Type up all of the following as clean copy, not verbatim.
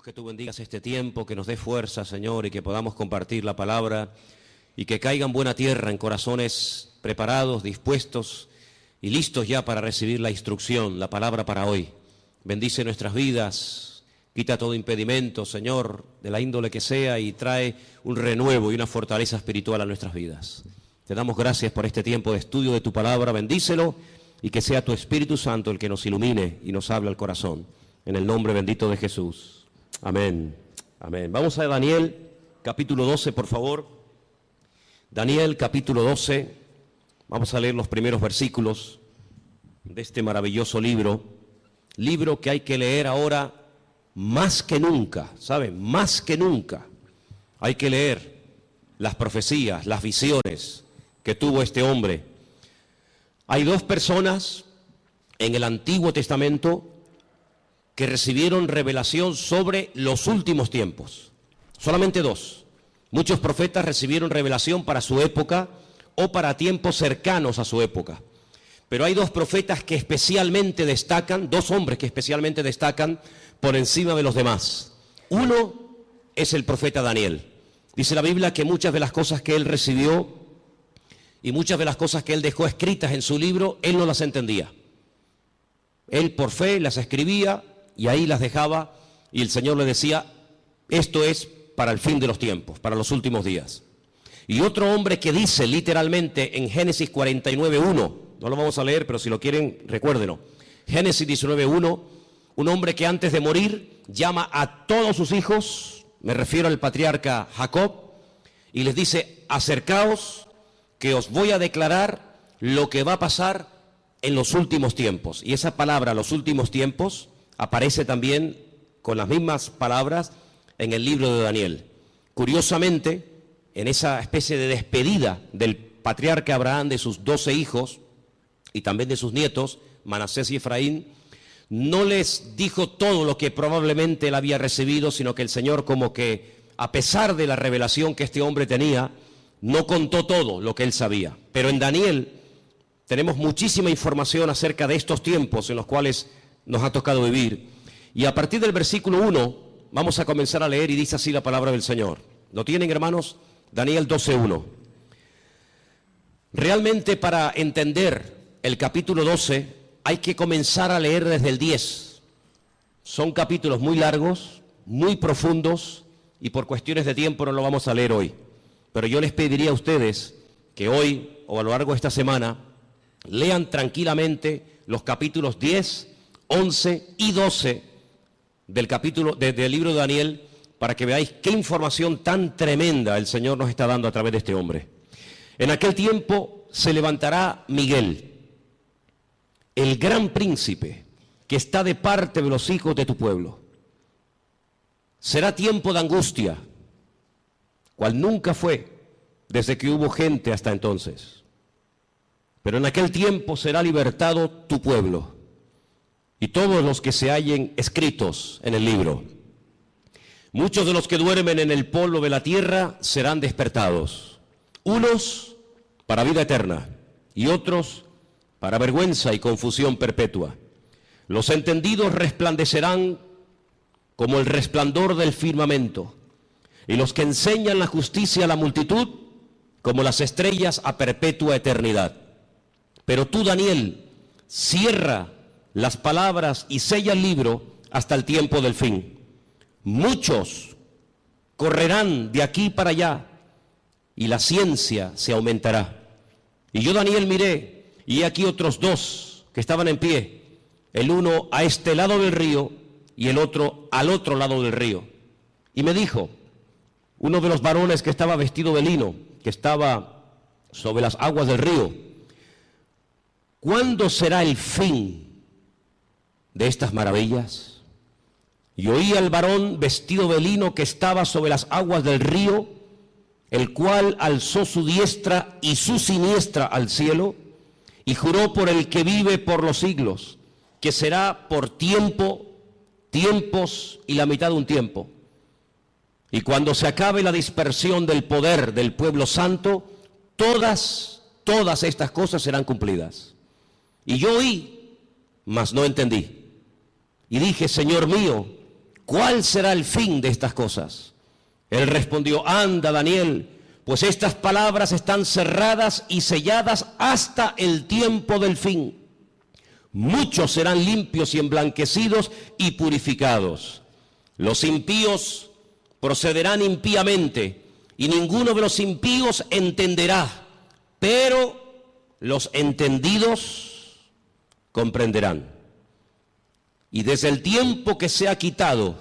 Que tú bendigas este tiempo, que nos dé fuerza, Señor, y que podamos compartir la palabra y que caiga en buena tierra, en corazones preparados, dispuestos y listos ya para recibir la instrucción, la palabra para hoy. Bendice nuestras vidas, quita todo impedimento, Señor, de la índole que sea, y trae un renuevo y una fortaleza espiritual a nuestras vidas. Te damos gracias por este tiempo de estudio de tu palabra, bendícelo y que sea tu Espíritu Santo el que nos ilumine y nos hable al corazón. En el nombre bendito de Jesús. Amén, amén. Vamos a Daniel, capítulo 12, por favor. Daniel, capítulo 12. Vamos a leer los primeros versículos de este maravilloso libro. Libro que hay que leer ahora más que nunca, ¿saben? Más que nunca. Hay que leer las profecías, las visiones que tuvo este hombre. Hay dos personas en el Antiguo Testamento que recibieron revelación sobre los últimos tiempos. Solamente dos. Muchos profetas recibieron revelación para su época o para tiempos cercanos a su época. Pero hay dos profetas que especialmente destacan, dos hombres que especialmente destacan por encima de los demás. Uno es el profeta Daniel. Dice la Biblia que muchas de las cosas que él recibió y muchas de las cosas que él dejó escritas en su libro, él no las entendía. Él por fe las escribía y ahí las dejaba, y el Señor le decía, esto es para el fin de los tiempos, para los últimos días. Y otro hombre que dice literalmente en Génesis 49:1, no lo vamos a leer, pero si lo quieren, recuérdenlo. Génesis 19:1, un hombre que antes de morir llama a todos sus hijos, me refiero al patriarca Jacob, y les dice, acercaos, que os voy a declarar lo que va a pasar en los últimos tiempos. Y esa palabra, los últimos tiempos, aparece también con las mismas palabras en el libro de Daniel. Curiosamente, en esa especie de despedida del patriarca Abraham de sus 12 hijos y también de sus nietos, Manasés y Efraín, no les dijo todo lo que probablemente él había recibido, sino que el Señor, como que a pesar de la revelación que este hombre tenía, no contó todo lo que él sabía. Pero en Daniel tenemos muchísima información acerca de estos tiempos en los cuales nos ha tocado vivir. Y a partir del versículo 1 vamos a comenzar a leer, y dice así la palabra del Señor. ¿Lo tienen, hermanos? Daniel 12:1. Realmente, para entender el capítulo 12 hay que comenzar a leer desde el 10. Son capítulos muy largos, muy profundos, y por cuestiones de tiempo no lo vamos a leer hoy. Pero yo les pediría a ustedes que hoy o a lo largo de esta semana lean tranquilamente los capítulos 10, 11 y 12 del libro de Daniel, para que veáis qué información tan tremenda el Señor nos está dando a través de este hombre. En aquel tiempo se levantará Miguel, el gran príncipe, que está de parte de los hijos de tu pueblo. Será tiempo de angustia, cual nunca fue desde que hubo gente hasta entonces. Pero en aquel tiempo será libertado tu pueblo y todos los que se hallen escritos en el libro. Muchos de los que duermen en el polvo de la tierra serán despertados, unos para vida eterna y otros para vergüenza y confusión perpetua. Los entendidos resplandecerán como el resplandor del firmamento, y los que enseñan la justicia a la multitud como las estrellas a perpetua eternidad. Pero tú, Daniel, cierra las palabras y sella el libro hasta el tiempo del fin. Muchos correrán de aquí para allá y la ciencia se aumentará. Y yo, Daniel, miré, y aquí otros dos que estaban en pie, el uno a este lado del río y el otro al otro lado del río. Y me dijo, uno de los varones que estaba vestido de lino, que estaba sobre las aguas del río, ¿cuándo será el fin de estas maravillas? Y oí al varón vestido de lino que estaba sobre las aguas del río, el cual alzó su diestra y su siniestra al cielo, y juró por el que vive por los siglos, que será por tiempo, tiempos y la mitad de un tiempo. Y cuando se acabe la dispersión del poder del pueblo santo, todas estas cosas serán cumplidas. Y yo oí, mas no entendí. Y dije, Señor mío, ¿cuál será el fin de estas cosas? Él respondió, anda, Daniel, pues estas palabras están cerradas y selladas hasta el tiempo del fin. Muchos serán limpios y emblanquecidos y purificados. Los impíos procederán impíamente, y ninguno de los impíos entenderá, pero los entendidos comprenderán. Y desde el tiempo que se ha quitado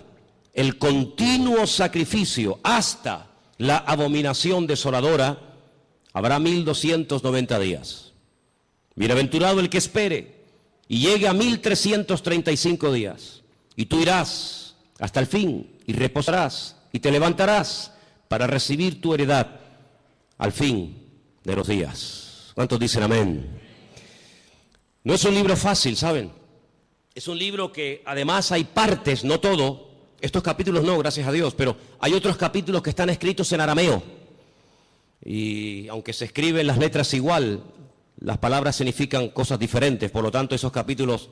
el continuo sacrificio hasta la abominación desoladora, habrá 1290 días. Bienaventurado el que espere y llegue a 1335 días. Y tú irás hasta el fin y reposarás y te levantarás para recibir tu heredad al fin de los días. ¿Cuántos dicen amén? No es un libro fácil, ¿saben? Es un libro que además hay partes, no todo, estos capítulos no, gracias a Dios, pero hay otros capítulos que están escritos en arameo. Y aunque se escriben las letras igual, las palabras significan cosas diferentes. Por lo tanto, esos capítulos,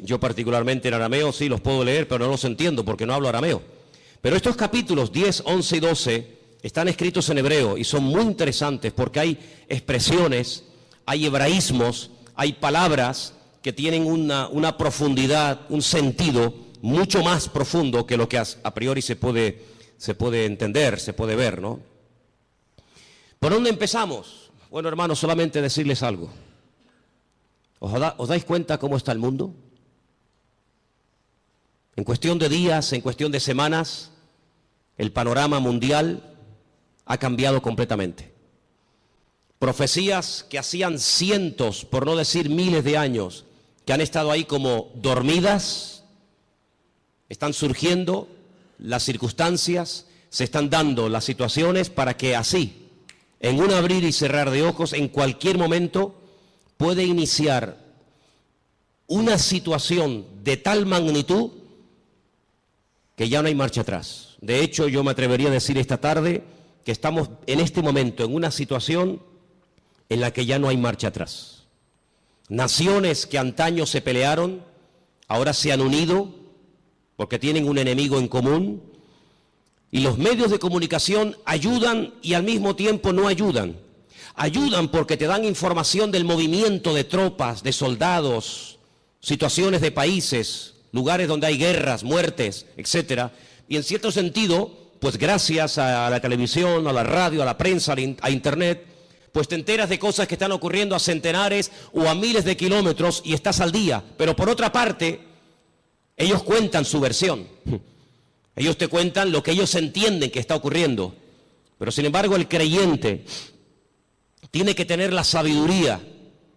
yo particularmente en arameo sí los puedo leer, pero no los entiendo porque no hablo arameo. Pero estos capítulos 10, 11 y 12 están escritos en hebreo y son muy interesantes porque hay expresiones, hay hebraísmos, hay palabras que tienen una profundidad, un sentido mucho más profundo que lo que a priori se puede entender, se puede ver, ¿no? ¿Por dónde empezamos? Bueno, hermanos, solamente decirles algo. ¿Os dais cuenta cómo está el mundo? En cuestión de días, en cuestión de semanas, el panorama mundial ha cambiado completamente. Profecías que hacían cientos, por no decir miles de años, que han estado ahí como dormidas, están surgiendo las circunstancias, se están dando las situaciones para que así, en un abrir y cerrar de ojos, en cualquier momento, puede iniciar una situación de tal magnitud que ya no hay marcha atrás. De hecho, yo me atrevería a decir esta tarde que estamos en este momento en una situación en la que ya no hay marcha atrás. Naciones que antaño se pelearon, ahora se han unido porque tienen un enemigo en común, y los medios de comunicación ayudan y al mismo tiempo no ayudan. Ayudan porque te dan información del movimiento de tropas, de soldados, situaciones de países, lugares donde hay guerras, muertes, etcétera. Y en cierto sentido, pues gracias a la televisión, a la radio, a la prensa, a internet, pues te enteras de cosas que están ocurriendo a centenares o a miles de kilómetros y estás al día. Pero por otra parte, ellos cuentan su versión. Ellos te cuentan lo que ellos entienden que está ocurriendo. Pero sin embargo, el creyente tiene que tener la sabiduría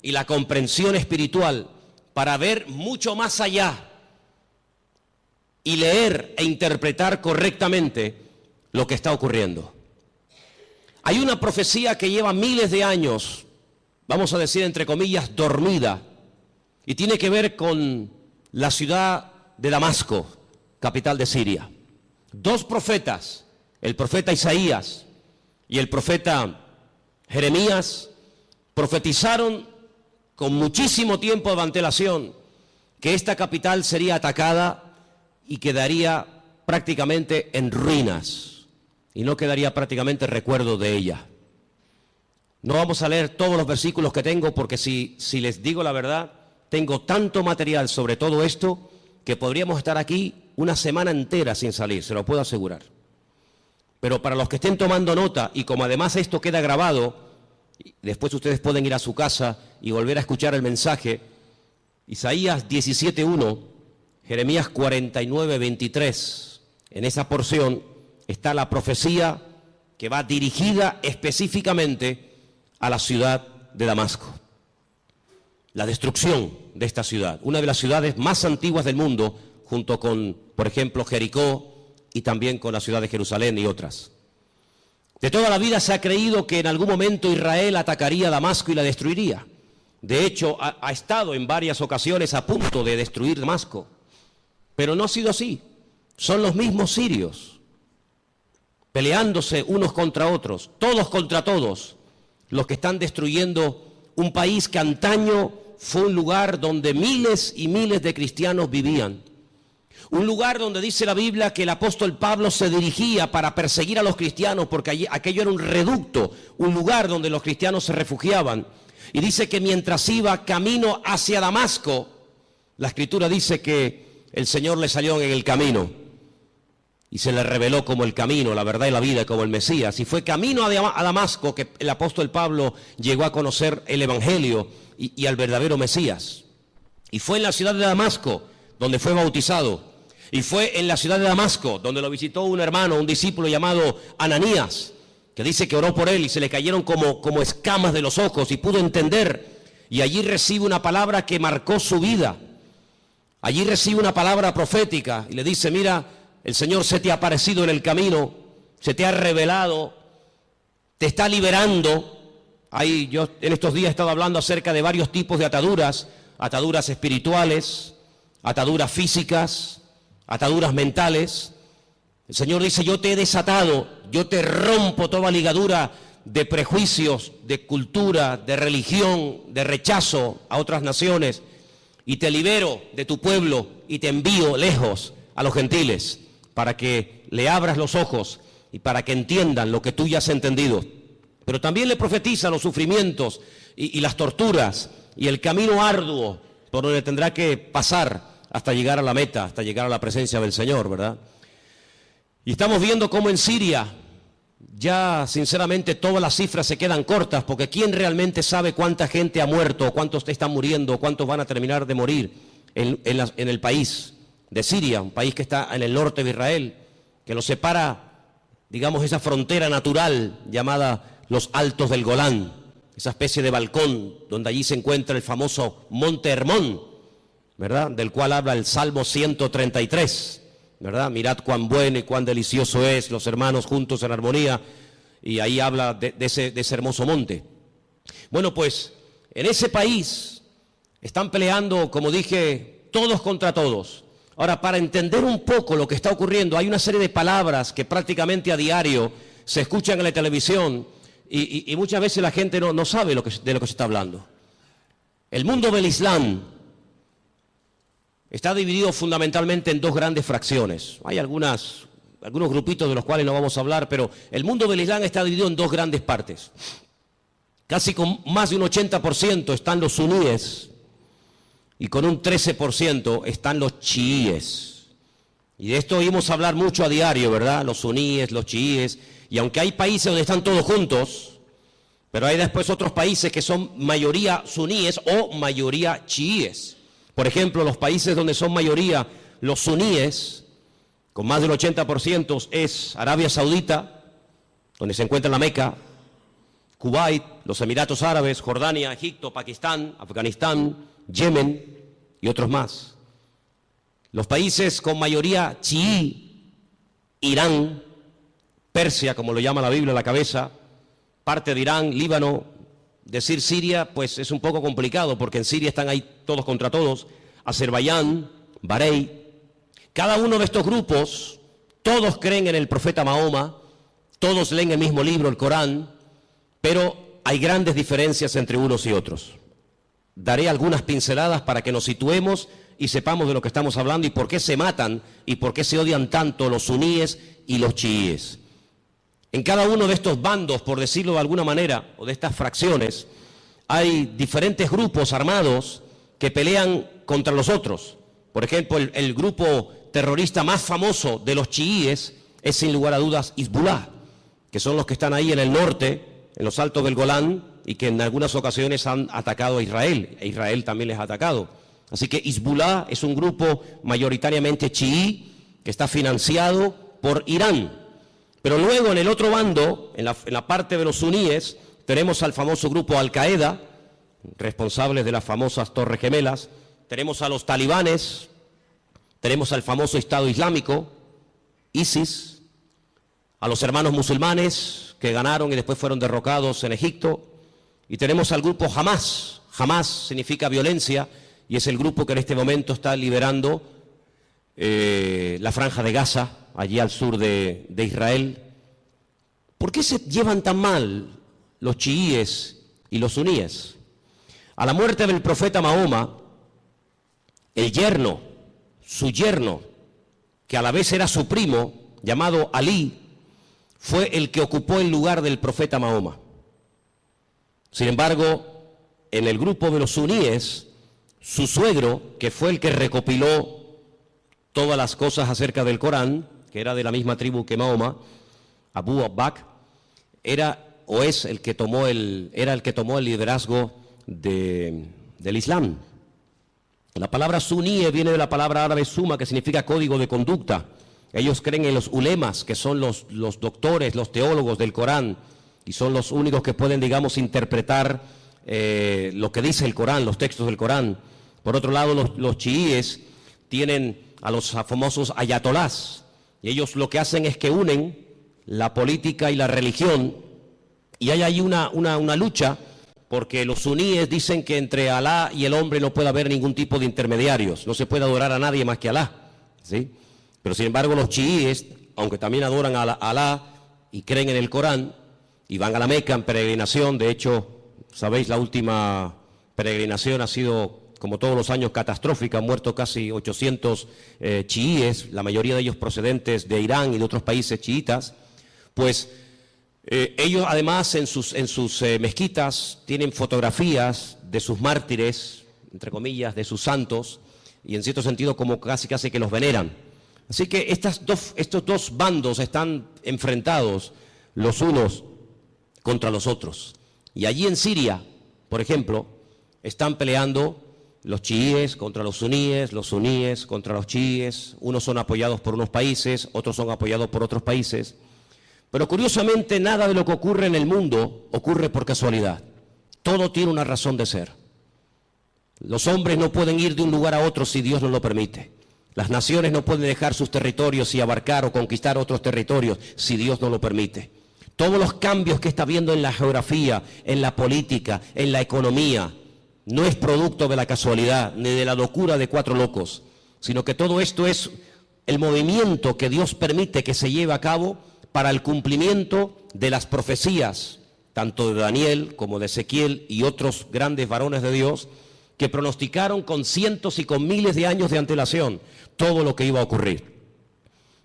y la comprensión espiritual para ver mucho más allá y leer e interpretar correctamente lo que está ocurriendo. Hay una profecía que lleva miles de años, vamos a decir entre comillas, dormida, y tiene que ver con la ciudad de Damasco, capital de Siria. Dos profetas, el profeta Isaías y el profeta Jeremías, profetizaron con muchísimo tiempo de antelación que esta capital sería atacada y quedaría prácticamente en ruinas. Y no quedaría prácticamente recuerdo de ella. No vamos a leer todos los versículos que tengo porque si les digo la verdad, tengo tanto material sobre todo esto que podríamos estar aquí una semana entera sin salir, se lo puedo asegurar. Pero para los que estén tomando nota y como además esto queda grabado, después ustedes pueden ir a su casa y volver a escuchar el mensaje, Isaías 17:1, Jeremías 49:23, en esa porción está la profecía que va dirigida específicamente a la ciudad de Damasco. La destrucción de esta ciudad, una de las ciudades más antiguas del mundo, junto con, por ejemplo, Jericó y también con la ciudad de Jerusalén y otras. De toda la vida se ha creído que en algún momento Israel atacaría Damasco y la destruiría. De hecho, ha estado en varias ocasiones a punto de destruir Damasco. Pero no ha sido así. Son los mismos sirios, peleándose unos contra otros, todos contra todos, los que están destruyendo un país que antaño fue un lugar donde miles y miles de cristianos vivían. Un lugar donde dice la Biblia que el apóstol Pablo se dirigía para perseguir a los cristianos, porque aquello era un reducto, un lugar donde los cristianos se refugiaban. Y dice que mientras iba camino hacia Damasco, la Escritura dice que el Señor le salió en el camino y se le reveló como el camino, la verdad y la vida, como el Mesías. Y fue camino a Damasco que el apóstol Pablo llegó a conocer el Evangelio y al verdadero Mesías. Y fue en la ciudad de Damasco donde fue bautizado. Y fue en la ciudad de Damasco donde lo visitó un hermano, un discípulo llamado Ananías, que dice que oró por él y se le cayeron como escamas de los ojos y pudo entender. Y allí recibe una palabra que marcó su vida. Allí recibe una palabra profética y le dice: mira, el Señor se te ha aparecido en el camino, se te ha revelado, te está liberando. Ahí yo en estos días he estado hablando acerca de varios tipos de ataduras, ataduras espirituales, ataduras físicas, ataduras mentales. El Señor dice: yo te he desatado, yo te rompo toda ligadura de prejuicios, de cultura, de religión, de rechazo a otras naciones, y te libero de tu pueblo y te envío lejos a los gentiles, para que le abras los ojos y para que entiendan lo que tú ya has entendido. Pero también le profetiza los sufrimientos y las torturas y el camino arduo por donde tendrá que pasar hasta llegar a la meta, hasta llegar a la presencia del Señor, ¿verdad? Y estamos viendo cómo en Siria ya sinceramente todas las cifras se quedan cortas, porque ¿quién realmente sabe cuánta gente ha muerto, cuántos están muriendo, cuántos van a terminar de morir en el país de Siria, un país que está en el norte de Israel, que lo separa, digamos, esa frontera natural llamada los Altos del Golán, esa especie de balcón donde allí se encuentra el famoso Monte Hermón, ¿verdad?, del cual habla el Salmo 133, ¿verdad? Mirad cuán bueno y cuán delicioso es los hermanos juntos en armonía, y ahí habla de ese hermoso monte. Bueno, pues en ese país están peleando, como dije, todos contra todos. Ahora, para entender un poco lo que está ocurriendo, hay una serie de palabras que prácticamente a diario se escuchan en la televisión y muchas veces la gente no sabe de lo que se está hablando. El mundo del Islam está dividido fundamentalmente en dos grandes fracciones. Hay algunos grupitos de los cuales no vamos a hablar, pero el mundo del Islam está dividido en dos grandes partes. Casi con más de un 80% están los suníes y con un 13% están los chiíes. Y de esto oímos hablar mucho a diario, ¿verdad? Los suníes, los chiíes. Y aunque hay países donde están todos juntos, pero hay después otros países que son mayoría suníes o mayoría chiíes. Por ejemplo, los países donde son mayoría los suníes, con más del 80%, es Arabia Saudita, donde se encuentra la Meca, Kuwait, los Emiratos Árabes, Jordania, Egipto, Pakistán, Afganistán, Yemen y otros más. Los países con mayoría chií, Irán, Persia, como lo llama la Biblia a la cabeza, parte de Irán, Líbano. Decir Siria, pues es un poco complicado, porque en Siria están ahí todos contra todos, Azerbaiyán, Bahrein. Cada uno de estos grupos, todos creen en el profeta Mahoma, todos leen el mismo libro, el Corán, pero hay grandes diferencias entre unos y otros. Daré algunas pinceladas para que nos situemos y sepamos de lo que estamos hablando y por qué se matan y por qué se odian tanto los suníes y los chiíes. En cada uno de estos bandos, por decirlo de alguna manera, o de estas fracciones, hay diferentes grupos armados que pelean contra los otros. Por ejemplo, el grupo terrorista más famoso de los chiíes es sin lugar a dudas Hezbollah, que son los que están ahí en el norte, en los Altos del Golán, y que en algunas ocasiones han atacado a Israel, e Israel también les ha atacado. Así que Hezbollah es un grupo mayoritariamente chií que está financiado por Irán. Pero luego en el otro bando, en la parte de los suníes, tenemos al famoso grupo Al-Qaeda, responsables de las famosas Torres Gemelas, tenemos a los talibanes, tenemos al famoso Estado Islámico, ISIS, a los hermanos musulmanes que ganaron y después fueron derrocados en Egipto, y tenemos al grupo Hamas. Hamas significa violencia y es el grupo que en este momento está liberando la franja de Gaza, allí al sur de Israel. ¿Por qué se llevan tan mal los chiíes y los suníes? A la muerte del profeta Mahoma, su yerno, que a la vez era su primo, llamado Alí, fue el que ocupó el lugar del profeta Mahoma. Sin embargo, en el grupo de los suníes, su suegro, que fue el que recopiló todas las cosas acerca del Corán, que era de la misma tribu que Mahoma, Abu Bakr, era el que tomó el liderazgo del Islam. La palabra suní viene de la palabra árabe suma, que significa código de conducta. Ellos creen en los ulemas, que son los doctores, los teólogos del Corán, y son los únicos que pueden, digamos, interpretar lo que dice el Corán, los textos del Corán. Por otro lado, los chiíes tienen a los famosos ayatolás, y ellos lo que hacen es que unen la política y la religión, y hay ahí una lucha, porque los suníes dicen que entre Alá y el hombre no puede haber ningún tipo de intermediarios, no se puede adorar a nadie más que a Alá, ¿sí? Pero sin embargo los chiíes, aunque también adoran a Alá y creen en el Corán, y van a la Meca en peregrinación. De hecho, sabéis, la última peregrinación ha sido, como todos los años, catastrófica. Han muerto casi 800 chiíes, la mayoría de ellos procedentes de Irán y de otros países chiitas. Pues ellos además en sus mezquitas tienen fotografías de sus mártires, entre comillas, de sus santos, y en cierto sentido como casi que los veneran. Así que estos dos bandos están enfrentados los unos contra los otros. Y allí en Siria, por ejemplo, están peleando los chiíes contra los suníes contra los chiíes. Unos son apoyados por unos países, otros son apoyados por otros países. Pero curiosamente nada de lo que ocurre en el mundo ocurre por casualidad. Todo tiene una razón de ser. Los hombres no pueden ir de un lugar a otro si Dios no lo permite. Las naciones no pueden dejar sus territorios y abarcar o conquistar otros territorios si Dios no lo permite. Todos los cambios que está habiendo en la geografía, en la política, en la economía, no es producto de la casualidad ni de la locura de cuatro locos, sino que todo esto es el movimiento que Dios permite que se lleve a cabo para el cumplimiento de las profecías, tanto de Daniel como de Ezequiel y otros grandes varones de Dios, que pronosticaron con cientos y con miles de años de antelación todo lo que iba a ocurrir.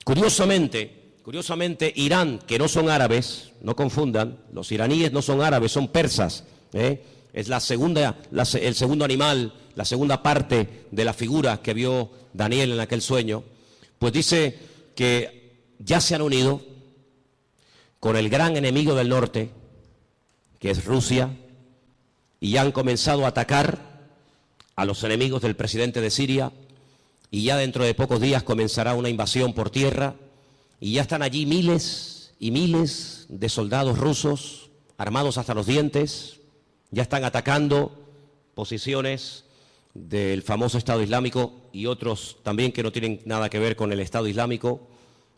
Curiosamente, Irán, que no son árabes, no confundan, los iraníes no son árabes, son persas, es el segundo animal, la segunda parte de la figura que vio Daniel en aquel sueño, pues dice que ya se han unido con el gran enemigo del norte, que es Rusia, y ya han comenzado a atacar a los enemigos del presidente de Siria, y ya dentro de pocos días comenzará una invasión por tierra, y ya están allí miles y miles de soldados rusos, armados hasta los dientes, ya están atacando posiciones del famoso Estado Islámico y otros también que no tienen nada que ver con el Estado Islámico.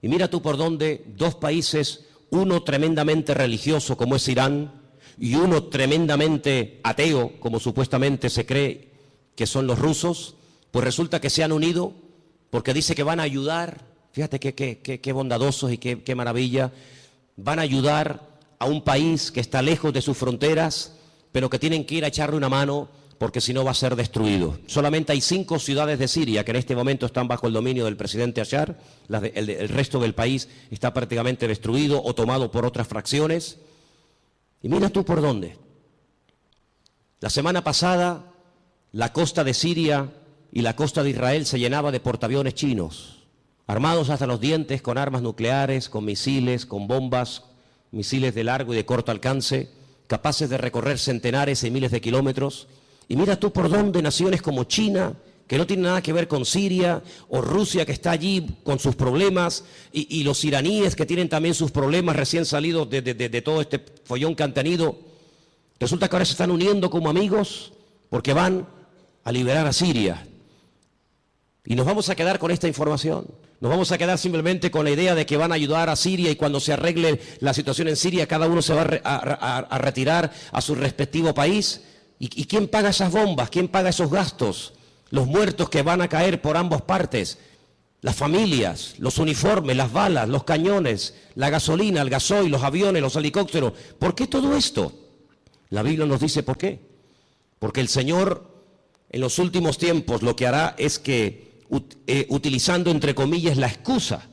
Y mira tú por dónde dos países, uno tremendamente religioso como es Irán y uno tremendamente ateo como supuestamente se cree que son los rusos, pues resulta que se han unido porque dice que van a ayudar, fíjate qué bondadosos y qué maravilla, van a ayudar a un país que está lejos de sus fronteras, pero que tienen que ir a echarle una mano porque si no va a ser destruido. Solamente hay 5 ciudades de Siria que en este momento están bajo el dominio del presidente Bashar, el resto del país está prácticamente destruido o tomado por otras fracciones. Y mira tú por dónde. La semana pasada la costa de Siria y la costa de Israel se llenaba de portaaviones chinos, armados hasta los dientes con armas nucleares, con misiles, con bombas, misiles de largo y de corto alcance, capaces de recorrer centenares y miles de kilómetros. Y mira tú por dónde naciones como China, que no tiene nada que ver con Siria, o Rusia, que está allí con sus problemas, y los iraníes, que tienen también sus problemas recién salidos de todo este follón que han tenido, resulta que ahora se están uniendo como amigos porque van a liberar a Siria. Y nos vamos a quedar con esta información. Nos vamos a quedar simplemente con la idea de que van a ayudar a Siria y cuando se arregle la situación en Siria, cada uno se va a retirar a su respectivo país. ¿Y quién paga esas bombas? ¿Quién paga esos gastos? Los muertos que van a caer por ambas partes, las familias, los uniformes, las balas, los cañones, la gasolina, el gasoil, los aviones, los helicópteros. ¿Por qué todo esto? La Biblia nos dice por qué. Porque el Señor en los últimos tiempos lo que hará es que utilizando entre comillas la excusa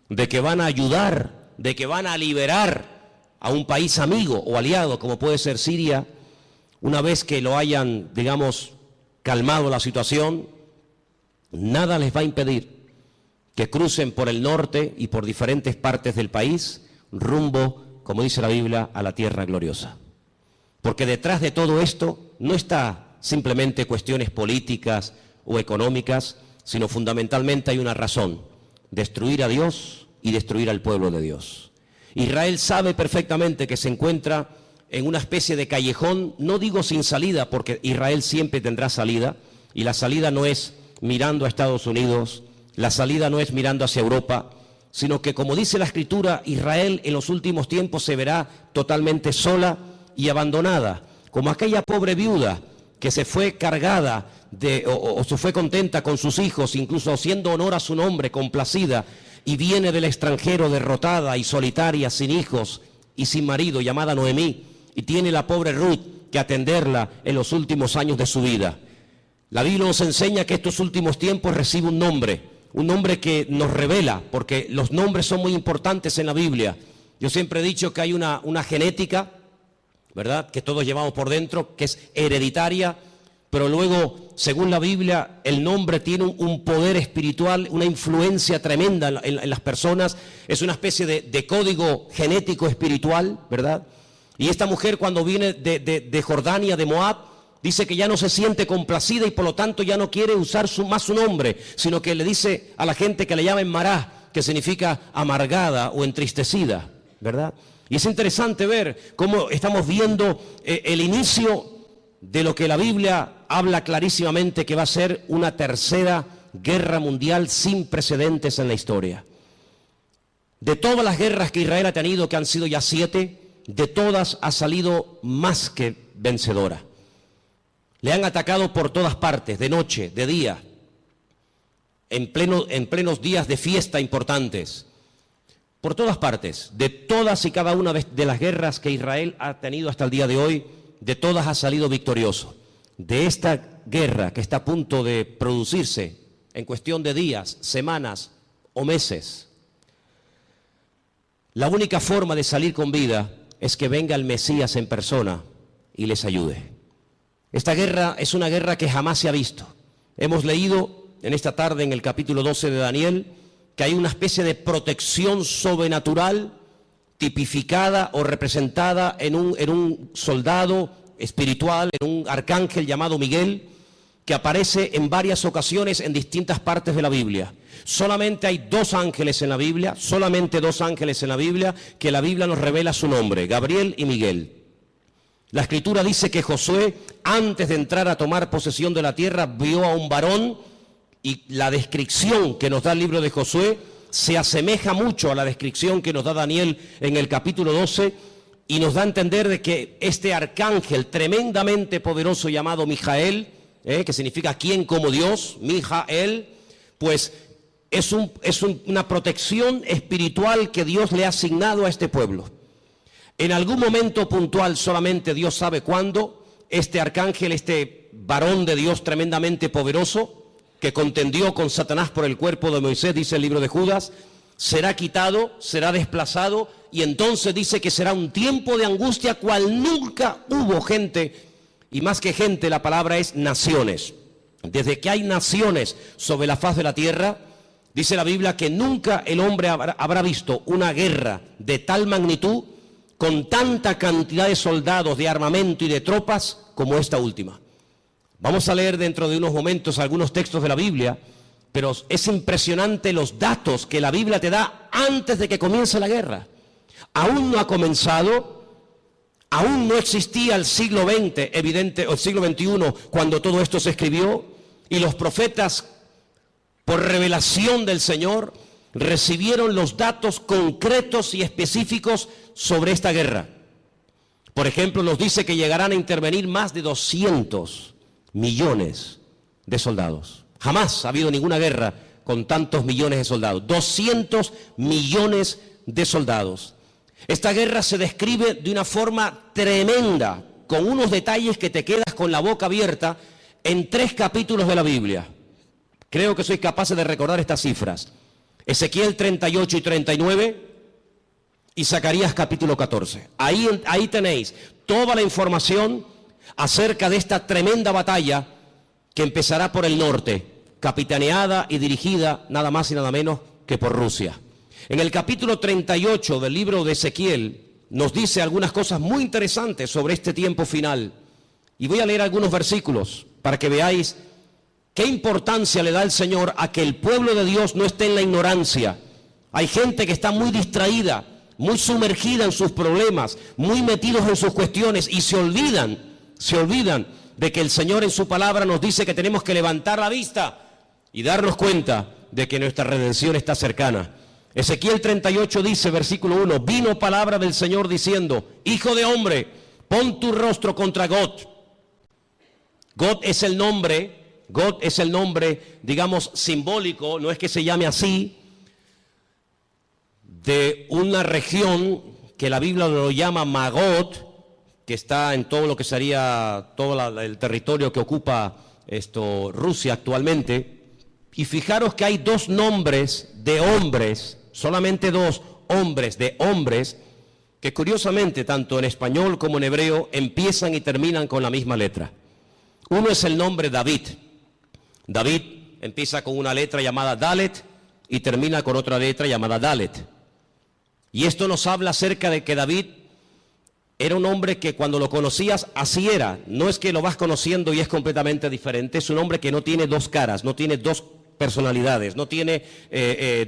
de que van a ayudar, de que van a liberar a un país amigo o aliado como puede ser Siria, una vez que lo hayan, digamos, calmado la situación, nada les va a impedir que crucen por el norte y por diferentes partes del país rumbo, como dice la Biblia, a la tierra gloriosa. Porque detrás de todo esto no está simplemente cuestiones políticas o económicas, sino fundamentalmente hay una razón: destruir a Dios y destruir al pueblo de Dios. Israel sabe perfectamente que se encuentra en una especie de callejón, no digo sin salida, porque Israel siempre tendrá salida, y la salida no es mirando a Estados Unidos, la salida no es mirando hacia Europa, sino que, como dice la Escritura, Israel en los últimos tiempos se verá totalmente sola y abandonada, como aquella pobre viuda que se fue cargada o se fue contenta con sus hijos, incluso haciendo honor a su nombre, complacida, y viene del extranjero derrotada y solitaria, sin hijos y sin marido, llamada Noemí, y tiene la pobre Ruth que atenderla en los últimos años de su vida. La Biblia nos enseña que estos últimos tiempos recibe un nombre que nos revela, porque los nombres son muy importantes en la Biblia. Yo siempre he dicho que hay una genética, ¿verdad?, que todos llevamos por dentro, que es hereditaria, pero luego, según la Biblia, el nombre tiene un poder espiritual, una influencia tremenda en las personas. Es una especie de código genético espiritual, ¿verdad? Y esta mujer, cuando viene de Jordania, de Moab, dice que ya no se siente complacida y por lo tanto ya no quiere usar más su nombre, sino que le dice a la gente que le llamen Mará, que significa amargada o entristecida, ¿verdad? Y es interesante ver cómo estamos viendo el inicio de lo que la Biblia habla clarísimamente que va a ser una tercera guerra mundial sin precedentes en la historia. De todas las guerras que Israel ha tenido, que han sido ya 7, de todas ha salido más que vencedora. Le han atacado por todas partes, de noche, de día, en plenos días de fiesta importantes. Por todas partes, de todas y cada una de las guerras que Israel ha tenido hasta el día de hoy, de todas ha salido victorioso. De esta guerra que está a punto de producirse en cuestión de días, semanas o meses, la única forma de salir con vida es que venga el Mesías en persona y les ayude. Esta guerra es una guerra que jamás se ha visto. Hemos leído en esta tarde en el capítulo 12 de Daniel que hay una especie de protección sobrenatural tipificada o representada en un soldado espiritual, en un arcángel llamado Miguel, que aparece en varias ocasiones en distintas partes de la Biblia. Solamente hay 2 ángeles en la Biblia, solamente 2 ángeles en la Biblia, que la Biblia nos revela su nombre, Gabriel y Miguel. La Escritura dice que Josué, antes de entrar a tomar posesión de la tierra, vio a un varón, y la descripción que nos da el libro de Josué se asemeja mucho a la descripción que nos da Daniel en el capítulo 12, y nos da a entender de que este arcángel tremendamente poderoso llamado Mijael, que significa quien como Dios, Mijael, pues es una protección espiritual que Dios le ha asignado a este pueblo. En algún momento puntual, solamente Dios sabe cuándo, este arcángel, este varón de Dios tremendamente poderoso, que contendió con Satanás por el cuerpo de Moisés, dice el libro de Judas, será quitado, será desplazado, y entonces dice que será un tiempo de angustia cual nunca hubo gente, y más que gente, la palabra es naciones. Desde que hay naciones sobre la faz de la tierra, dice la Biblia que nunca el hombre habrá visto una guerra de tal magnitud, con tanta cantidad de soldados, de armamento y de tropas como esta última. Vamos a leer dentro de unos momentos algunos textos de la Biblia, pero es impresionante los datos que la Biblia te da antes de que comience la guerra. Aún no ha comenzado, aún no existía el siglo XX, evidente, o el siglo XXI, cuando todo esto se escribió, y los profetas, por revelación del Señor, recibieron los datos concretos y específicos sobre esta guerra. Por ejemplo, nos dice que llegarán a intervenir más de 200 millones de soldados. Jamás ha habido ninguna guerra con tantos millones de soldados. 200 millones de soldados. Esta guerra se describe de una forma tremenda, con unos detalles que te quedas con la boca abierta en 3 capítulos de la Biblia. Creo que sois capaces de recordar estas cifras. Ezequiel 38 y 39 y Zacarías capítulo 14. Ahí tenéis toda la información acerca de esta tremenda batalla que empezará por el norte, capitaneada y dirigida nada más y nada menos que por Rusia. En el capítulo 38 del libro de Ezequiel nos dice algunas cosas muy interesantes sobre este tiempo final. Y voy a leer algunos versículos para que veáis qué importancia le da el Señor a que el pueblo de Dios no esté en la ignorancia. Hay gente que está muy distraída, muy sumergida en sus problemas, muy metidos en sus cuestiones y se olvidan de que el Señor en su palabra nos dice que tenemos que levantar la vista y darnos cuenta de que nuestra redención está cercana. Ezequiel 38 dice, versículo 1, vino palabra del Señor diciendo, hijo de hombre, pon tu rostro contra Gog. Gog es el nombre, digamos, simbólico, no es que se llame así, de una región que la Biblia lo llama Magot, que está en todo lo que sería todo el territorio que ocupa Rusia actualmente. Y fijaros que hay dos nombres de hombres, solamente dos hombres de hombres, que curiosamente tanto en español como en hebreo empiezan y terminan con la misma letra. Uno es el nombre David. David empieza con una letra llamada Dalet y termina con otra letra llamada Dalet. Y esto nos habla acerca de que David era un hombre que cuando lo conocías así era. No es que lo vas conociendo y es completamente diferente. Es un hombre que no tiene dos caras, no tiene dos personalidades, no tiene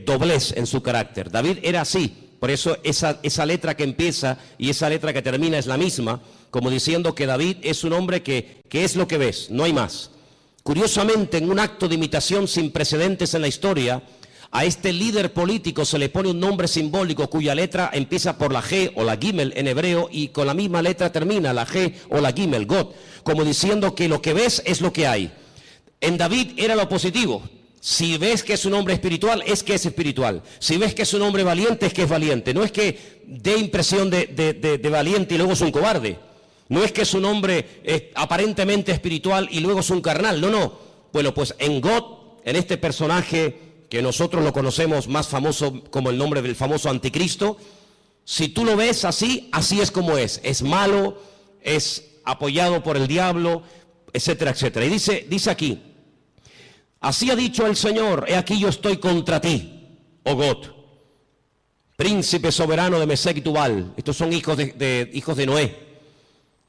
doblez en su carácter. David era así. Por eso esa letra que empieza y esa letra que termina es la misma, como diciendo que David es un hombre que es lo que ves, no hay más. Curiosamente, en un acto de imitación sin precedentes en la historia, a este líder político se le pone un nombre simbólico cuya letra empieza por la G o la Gimel en hebreo y con la misma letra termina la G o la Gimel, God, como diciendo que lo que ves es lo que hay. En David era lo positivo. Si ves que es un hombre espiritual, es que es espiritual. Si ves que es un hombre valiente, es que es valiente. No es que dé impresión de valiente y luego es un cobarde. No es que es un hombre aparentemente espiritual y luego es un carnal. No. Bueno, pues en God, en este personaje que nosotros lo conocemos más famoso como el nombre del famoso anticristo, si tú lo ves así, así es como es malo, es apoyado por el diablo, etcétera, etcétera. Y dice aquí, así ha dicho el Señor, he aquí yo estoy contra ti, oh God, príncipe soberano de Mesec y Tubal. Estos son hijos de Noé.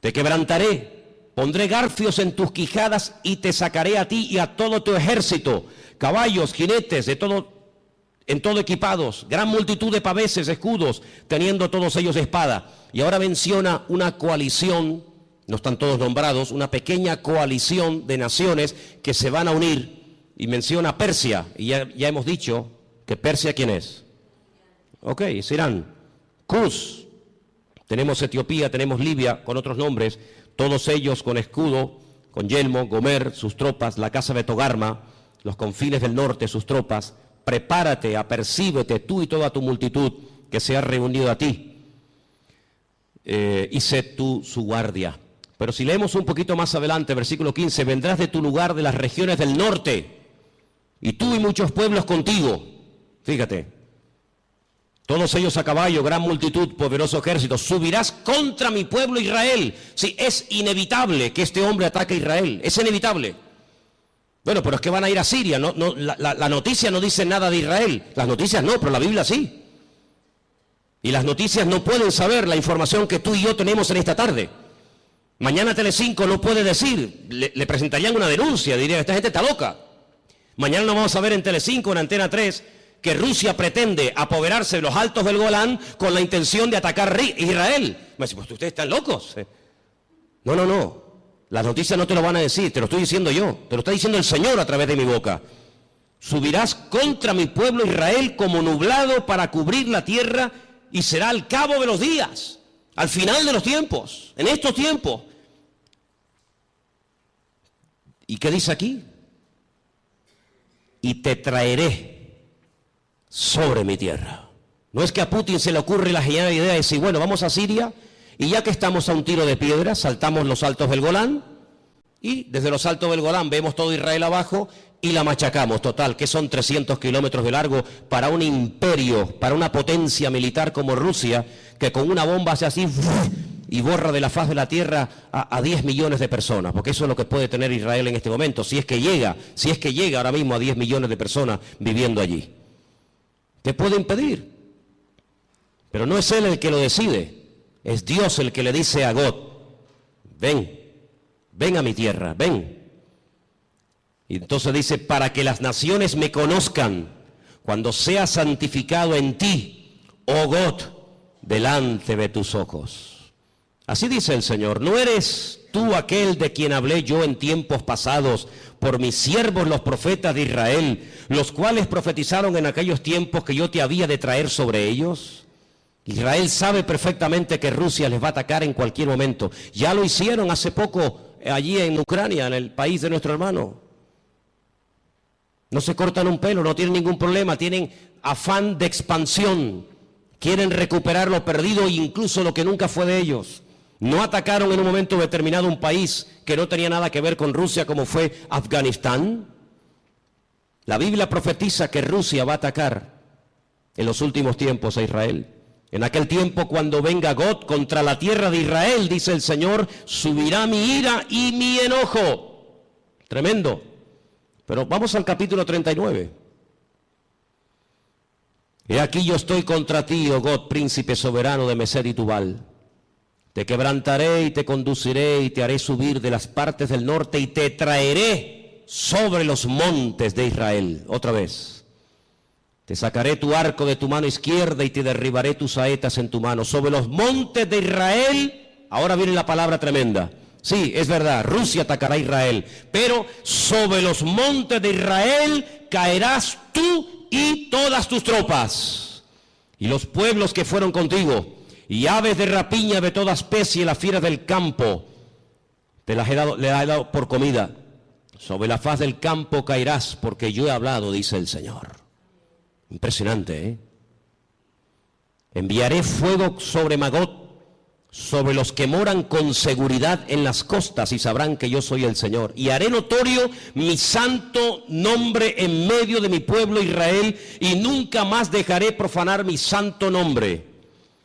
Te quebrantaré, pondré garfios en tus quijadas y te sacaré a ti y a todo tu ejército, caballos, jinetes, en todo equipados, gran multitud de paveses, escudos, teniendo todos ellos espada. Y ahora menciona una coalición, no están todos nombrados, una pequeña coalición de naciones que se van a unir, y menciona Persia, y ya hemos dicho que Persia, ¿quién es? Ok, es Irán. Cus, tenemos Etiopía, tenemos Libia, con otros nombres, todos ellos con escudo, con yelmo, Gomer, sus tropas, la casa de Togarma, los confines del norte, sus tropas. Prepárate, apercíbete tú y toda tu multitud que se ha reunido a ti, y sé tú su guardia. Pero si leemos un poquito más adelante, versículo 15, vendrás de tu lugar de las regiones del norte, y tú y muchos pueblos contigo. Fíjate, todos ellos a caballo, gran multitud, poderoso ejército. Subirás contra mi pueblo Israel. Sí, es inevitable que este hombre ataque a Israel, es inevitable. Bueno, pero es que van a ir a Siria. La noticia no dice nada de Israel. Las noticias no, pero la Biblia sí. Y las noticias no pueden saber la información que tú y yo tenemos en esta tarde. Mañana Telecinco no puede decir, le presentarían una denuncia, dirían, esta gente está loca. Mañana no vamos a ver en Telecinco, en Antena 3, que Rusia pretende apoderarse de los altos del Golán con la intención de atacar Israel. Me dice, pues ustedes están locos. No. Las noticias no te lo van a decir, te lo estoy diciendo yo, te lo está diciendo el Señor a través de mi boca. Subirás contra mi pueblo Israel como nublado para cubrir la tierra y será al cabo de los días, al final de los tiempos, en estos tiempos. ¿Y qué dice aquí? Y te traeré sobre mi tierra. No es que a Putin se le ocurre la genial idea de decir, bueno, vamos a Siria y ya que estamos a un tiro de piedra, saltamos los altos del Golán y desde los altos del Golán vemos todo Israel abajo y la machacamos. Total, que son 300 kilómetros de largo para un imperio, para una potencia militar como Rusia, que con una bomba hace así y borra de la faz de la tierra a 10 millones de personas, porque eso es lo que puede tener Israel en este momento, si es que llega ahora mismo a 10 millones de personas viviendo allí. ¿Qué puede impedir? Pero no es él el que lo decide, es Dios el que le dice a God, ven a mi tierra, ven. Y entonces dice, para que las naciones me conozcan, cuando sea santificado en ti, oh God, delante de tus ojos. Así dice el Señor, ¿no eres tú aquel de quien hablé yo en tiempos pasados por mis siervos los profetas de Israel, los cuales profetizaron en aquellos tiempos que yo te había de traer sobre ellos? Israel sabe perfectamente que Rusia les va a atacar en cualquier momento. Ya lo hicieron hace poco allí en Ucrania, en el país de nuestro hermano. No se cortan un pelo, no tienen ningún problema, tienen afán de expansión. Quieren recuperar lo perdido e incluso lo que nunca fue de ellos. No atacaron en un momento determinado un país que no tenía nada que ver con Rusia, como fue Afganistán. La Biblia profetiza que Rusia va a atacar en los últimos tiempos a Israel. En aquel tiempo, cuando venga God contra la tierra de Israel, dice el Señor, subirá mi ira y mi enojo. Tremendo. Pero vamos al capítulo 39. He aquí yo estoy contra ti, oh God, príncipe soberano de Mesed y Tubal. Te quebrantaré y te conduciré y te haré subir de las partes del norte y te traeré sobre los montes de Israel. Otra vez. Te sacaré tu arco de tu mano izquierda y te derribaré tus saetas en tu mano. Sobre los montes de Israel, ahora viene la palabra tremenda. Sí, es verdad, Rusia atacará a Israel, pero sobre los montes de Israel caerás tú y todas tus tropas, y los pueblos que fueron contigo, y aves de rapiña de toda especie, las fieras del campo, le he dado por comida. Sobre la faz del campo caerás, porque yo he hablado, dice el Señor. Impresionante, ¿eh? Enviaré fuego sobre Magot, sobre los que moran con seguridad en las costas, y sabrán que yo soy el Señor. Y haré notorio mi santo nombre en medio de mi pueblo Israel, y nunca más dejaré profanar mi santo nombre.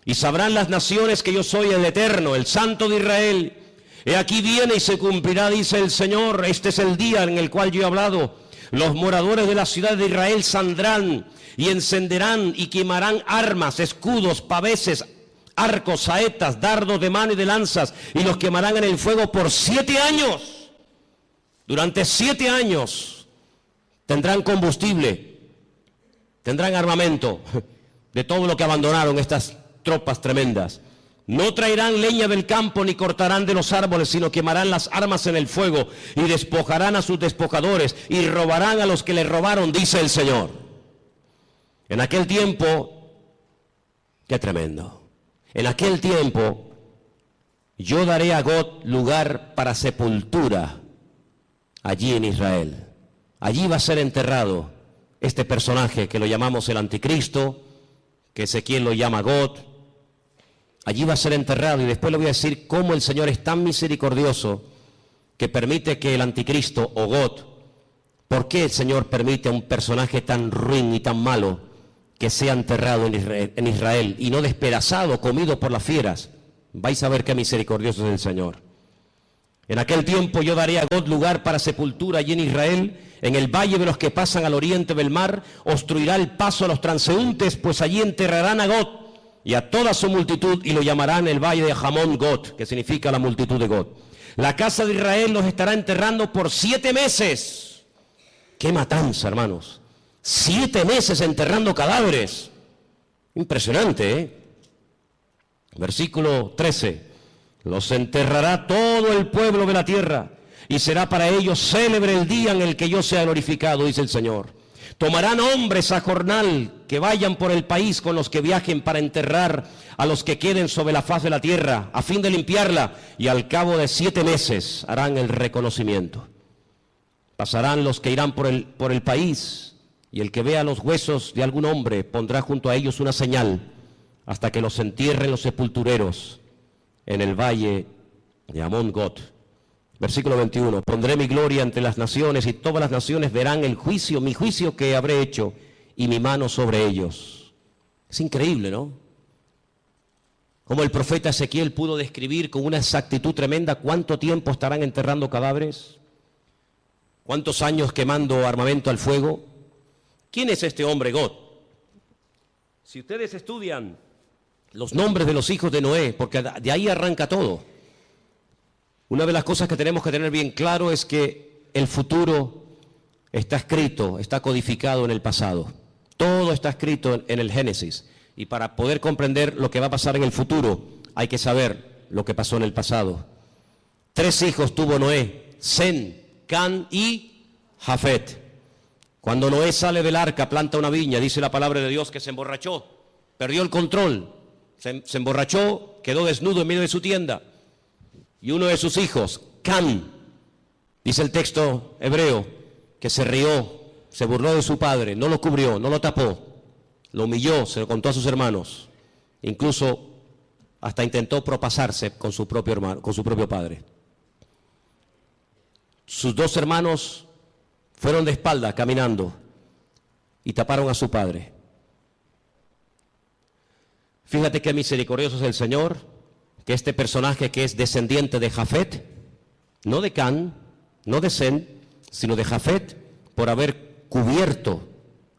Y sabrán las naciones que yo soy el Eterno, el Santo de Israel. He aquí viene y se cumplirá, dice el Señor, este es el día en el cual yo he hablado. Los moradores de la ciudad de Israel saldrán y encenderán y quemarán armas, escudos, paveses, arcos, saetas, dardos de mano y de lanzas, y los quemarán en el fuego por 7 años. Durante 7 años tendrán combustible, tendrán armamento de todo lo que abandonaron estas tropas tremendas. No traerán leña del campo ni cortarán de los árboles, sino quemarán las armas en el fuego y despojarán a sus despojadores y robarán a los que les robaron, dice el Señor. En aquel tiempo, qué tremendo. En aquel tiempo, yo daré a God lugar para sepultura allí en Israel. Allí va a ser enterrado este personaje que lo llamamos el anticristo, que Ezequiel lo llama God. Allí va a ser enterrado, y después le voy a decir cómo el Señor es tan misericordioso que permite que el anticristo o God, ¿por qué el Señor permite a un personaje tan ruin y tan malo que sea enterrado en Israel y no despedazado, comido por las fieras? Vais a ver qué misericordioso es el Señor. En aquel tiempo yo daré a God lugar para sepultura allí en Israel, en el valle de los que pasan al oriente del mar, obstruirá el paso a los transeúntes, pues allí enterrarán a God y a toda su multitud, y lo llamarán el valle de Hamón God, que significa la multitud de God. La casa de Israel los estará enterrando por 7 meses. ¡Qué matanza, hermanos! 7 meses enterrando cadáveres. Impresionante, ¿eh? Versículo 13. Los enterrará todo el pueblo de la tierra, y será para ellos célebre el día en el que yo sea glorificado, dice el Señor. Tomarán hombres a jornal que vayan por el país con los que viajen para enterrar a los que queden sobre la faz de la tierra, a fin de limpiarla, y al cabo de 7 meses harán el reconocimiento. Pasarán los que irán por el país, y el que vea los huesos de algún hombre pondrá junto a ellos una señal, hasta que los entierren los sepultureros en el valle de Hamón God. Versículo 21, pondré mi gloria entre las naciones y todas las naciones verán el juicio, mi juicio que habré hecho y mi mano sobre ellos. Es increíble, ¿no? Como el profeta Ezequiel pudo describir con una exactitud tremenda cuánto tiempo estarán enterrando cadáveres, cuántos años quemando armamento al fuego. ¿Quién es este hombre, God? Si ustedes estudian los nombres de los hijos de Noé, porque de ahí arranca todo, una de las cosas que tenemos que tener bien claro es que el futuro está escrito, está codificado en el pasado. Todo está escrito en el Génesis. Y para poder comprender lo que va a pasar en el futuro, hay que saber lo que pasó en el pasado. 3 hijos tuvo Noé: Sem, Can y Jafet. Cuando Noé sale del arca, planta una viña, dice la palabra de Dios que se emborrachó, perdió el control, se emborrachó, quedó desnudo en medio de su tienda. Y uno de sus hijos, Can, dice el texto hebreo, que se rió, se burló de su padre, no lo cubrió, no lo tapó, lo humilló, se lo contó a sus hermanos, incluso hasta intentó propasarse con su propio hermano, con su propio padre. Sus 2 hermanos fueron de espalda caminando y taparon a su padre. Fíjate qué misericordioso es el Señor, que este personaje que es descendiente de Jafet, no de Can, no de Sem, sino de Jafet, por haber cubierto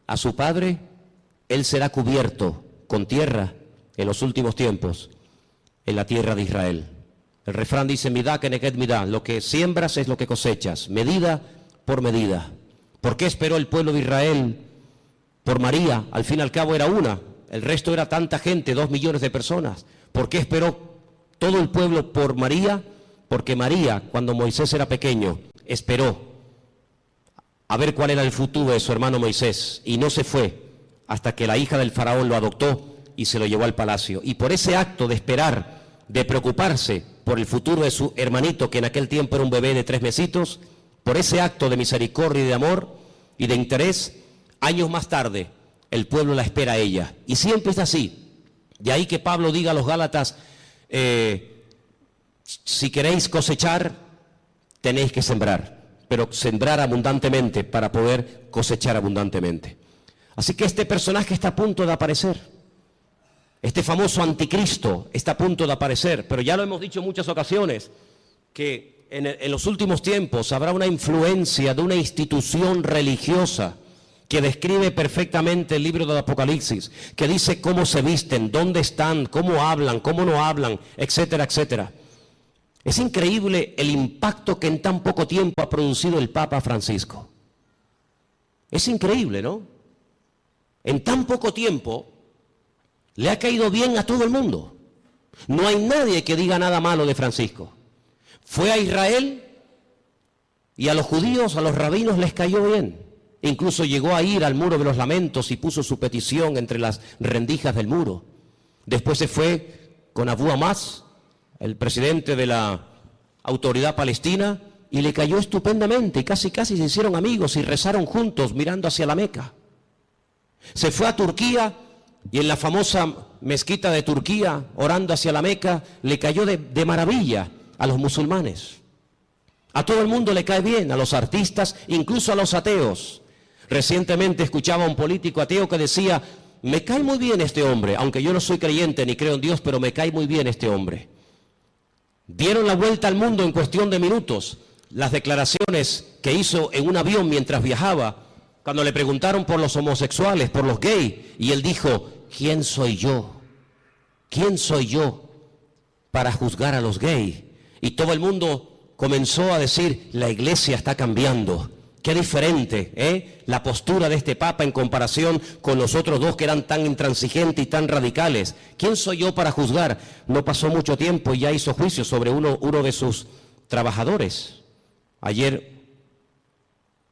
a su padre, él será cubierto con tierra en los últimos tiempos, en la tierra de Israel. El refrán dice, midá keneged midá, lo que siembras es lo que cosechas, medida por medida. ¿Por qué esperó el pueblo de Israel por María? Al fin y al cabo era una, el resto era tanta gente, 2 millones de personas. ¿Por qué esperó todo el pueblo por María? Porque María, cuando Moisés era pequeño, esperó a ver cuál era el futuro de su hermano Moisés, y no se fue hasta que la hija del faraón lo adoptó y se lo llevó al palacio. Y por ese acto de esperar, de preocuparse por el futuro de su hermanito, que en aquel tiempo era un bebé de 3 mesitos, por ese acto de misericordia y de amor y de interés, años más tarde, el pueblo la espera a ella. Y siempre es así. De ahí que Pablo diga a los Gálatas, si queréis cosechar, tenéis que sembrar, pero sembrar abundantemente para poder cosechar abundantemente. Así que este personaje está a punto de aparecer. Este famoso anticristo está a punto de aparecer, pero ya lo hemos dicho en muchas ocasiones, que en los últimos tiempos habrá una influencia de una institución religiosa que describe perfectamente el libro del Apocalipsis, que dice cómo se visten, dónde están, cómo hablan, cómo no hablan, etcétera, etcétera. Es increíble el impacto que en tan poco tiempo ha producido el Papa Francisco. Es increíble, ¿no? En tan poco tiempo le ha caído bien a todo el mundo. No hay nadie que diga nada malo de Francisco. Fue a Israel y a los judíos, a los rabinos les cayó bien. Incluso llegó a ir al muro de los lamentos y puso su petición entre las rendijas del muro. Después se fue con Abu Hamas, el presidente de la autoridad palestina, y le cayó estupendamente y casi se hicieron amigos y rezaron juntos mirando hacia la Meca. Se fue a Turquía y en la famosa mezquita de Turquía, orando hacia la Meca, le cayó de maravilla a los musulmanes. A todo el mundo le cae bien, a los artistas, incluso a los ateos. Recientemente escuchaba a un político ateo que decía, me cae muy bien este hombre, aunque yo no soy creyente ni creo en Dios, pero me cae muy bien este hombre. Dieron la vuelta al mundo en cuestión de minutos las declaraciones que hizo en un avión mientras viajaba, cuando le preguntaron por los homosexuales, por los gays, y él dijo, ¿quién soy yo? ¿Quién soy yo para juzgar a los gays? Y todo el mundo comenzó a decir, la iglesia está cambiando. Qué diferente, la postura de este Papa en comparación con los otros 2 que eran tan intransigentes y tan radicales. ¿Quién soy yo para juzgar? No pasó mucho tiempo y ya hizo juicio sobre uno de sus trabajadores. Ayer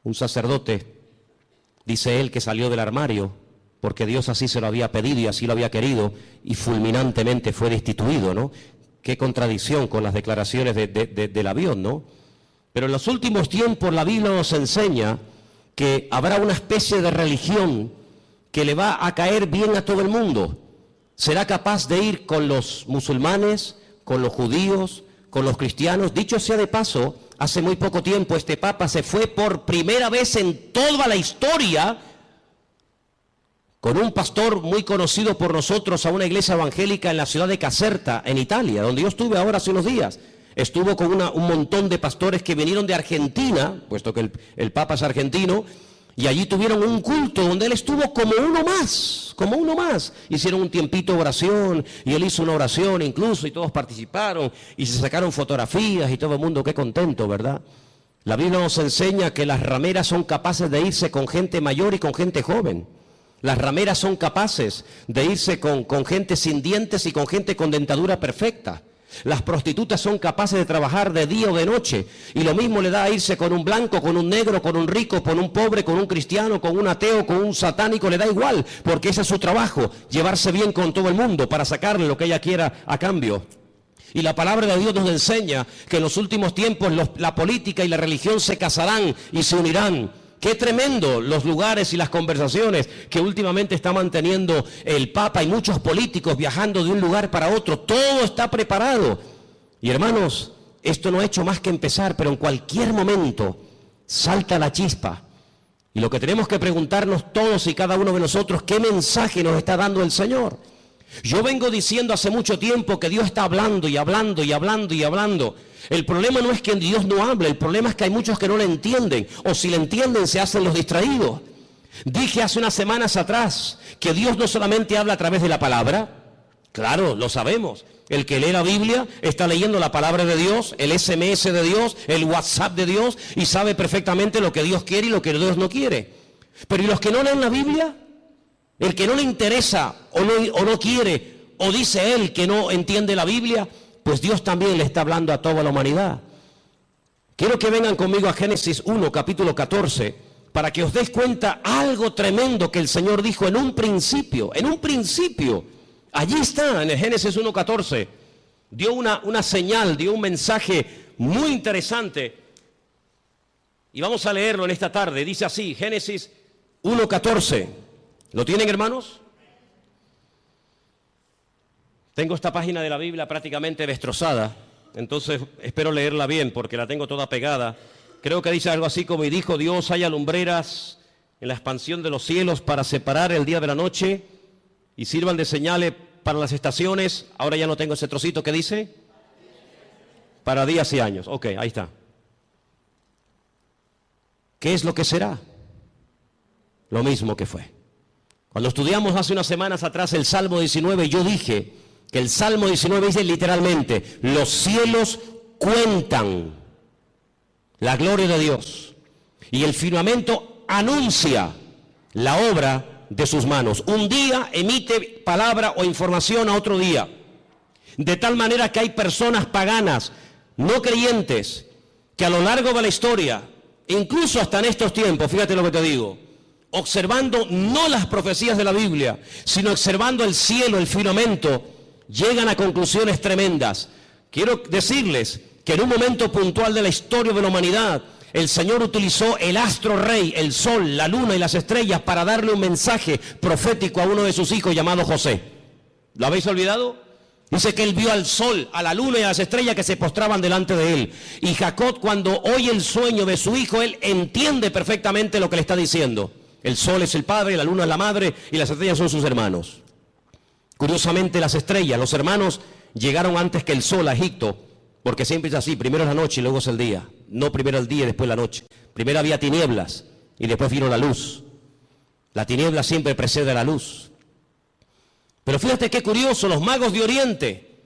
un sacerdote, dice él, que salió del armario porque Dios así se lo había pedido y así lo había querido, y fulminantemente fue destituido, ¿no? Qué contradicción con las declaraciones del avión, ¿no? Pero en los últimos tiempos la Biblia nos enseña que habrá una especie de religión que le va a caer bien a todo el mundo. Será capaz de ir con los musulmanes, con los judíos, con los cristianos. Dicho sea de paso, hace muy poco tiempo este Papa se fue por primera vez en toda la historia con un pastor muy conocido por nosotros a una iglesia evangélica en la ciudad de Caserta, en Italia, donde yo estuve ahora hace unos días. Estuvo con un montón de pastores que vinieron de Argentina, puesto que el Papa es argentino, y allí tuvieron un culto donde él estuvo como uno más. Hicieron un tiempito de oración, y él hizo una oración incluso, y todos participaron, y se sacaron fotografías, y todo el mundo, qué contento, ¿verdad? La Biblia nos enseña que las rameras son capaces de irse con gente mayor y con gente joven. Las rameras son capaces de irse con gente sin dientes y con gente con dentadura perfecta. Las prostitutas son capaces de trabajar de día o de noche. Y lo mismo le da a irse con un blanco, con un negro, con un rico, con un pobre, con un cristiano, con un ateo, con un satánico. Le da igual, porque ese es su trabajo, llevarse bien con todo el mundo para sacarle lo que ella quiera a cambio. Y la palabra de Dios nos enseña que en los últimos tiempos la política y la religión se casarán y se unirán. Qué tremendo los lugares y las conversaciones que últimamente está manteniendo el Papa y muchos políticos viajando de un lugar para otro. Todo está preparado. Y hermanos, esto no ha hecho más que empezar, pero en cualquier momento salta la chispa. Y lo que tenemos que preguntarnos todos y cada uno de nosotros, ¿qué mensaje nos está dando el Señor? Yo vengo diciendo hace mucho tiempo que Dios está hablando y hablando y hablando y hablando. El problema no es que Dios no hable, el problema es que hay muchos que no le entienden, o si le entienden se hacen los distraídos. Dije hace unas semanas atrás que Dios no solamente habla a través de la palabra, claro, lo sabemos. El que lee la Biblia está leyendo la palabra de Dios, el SMS de Dios, el WhatsApp de Dios, y sabe perfectamente lo que Dios quiere y lo que Dios no quiere. Pero ¿y los que no leen la Biblia? El que no le interesa o no quiere, o dice él que no entiende la Biblia, pues Dios también le está hablando a toda la humanidad. Quiero que vengan conmigo a Génesis 1, capítulo 14, para que os des cuenta algo tremendo que el Señor dijo en un principio. Allí está, en el Génesis 1, 14. Dio una señal, dio un mensaje muy interesante. Y vamos a leerlo en esta tarde. Dice así, Génesis 1, 14. ¿Lo tienen, hermanos? Tengo esta página de la Biblia prácticamente destrozada, entonces espero leerla bien porque la tengo toda pegada. Creo que dice algo así como: y dijo Dios, haya lumbreras en la expansión de los cielos para separar el día de la noche y sirvan de señales para las estaciones. Ahora ya no tengo ese trocito que dice. Para días y años. Ok, ahí está. ¿Qué es lo que será? Lo mismo que fue. Cuando estudiamos hace unas semanas atrás el Salmo 19, yo dije que el Salmo 19 dice literalmente: los cielos cuentan la gloria de Dios y el firmamento anuncia la obra de sus manos. Un día emite palabra o información a otro día, de tal manera que hay personas paganas, no creyentes, que a lo largo de la historia, incluso hasta en estos tiempos, fíjate lo que te digo, observando no las profecías de la Biblia, sino observando el cielo, el firmamento, llegan a conclusiones tremendas. Quiero decirles que en un momento puntual de la historia de la humanidad, el Señor utilizó el astro rey, el sol, la luna y las estrellas para darle un mensaje profético a uno de sus hijos llamado José. ¿Lo habéis olvidado? Dice que él vio al sol, a la luna y a las estrellas que se postraban delante de él. Y Jacob, cuando oye el sueño de su hijo, él entiende perfectamente lo que le está diciendo. El sol es el padre, la luna es la madre y las estrellas son sus hermanos. Curiosamente, las estrellas, los hermanos, llegaron antes que el sol a Egipto, porque siempre es así: primero es la noche y luego es el día. No primero el día y después la noche. Primero había tinieblas y después vino la luz. La tiniebla siempre precede a la luz. Pero fíjate qué curioso, los magos de Oriente,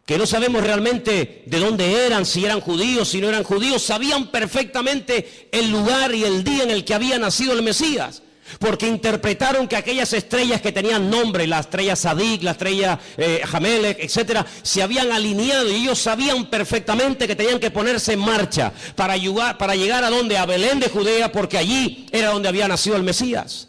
que no sabemos realmente de dónde eran, si eran judíos, si no eran judíos, sabían perfectamente el lugar y el día en el que había nacido el Mesías, porque interpretaron que aquellas estrellas que tenían nombre, la estrella Sadik, la estrella Jamelech, etcétera, se habían alineado y ellos sabían perfectamente que tenían que ponerse en marcha para llegar a donde, a Belén de Judea, porque allí era donde había nacido el Mesías.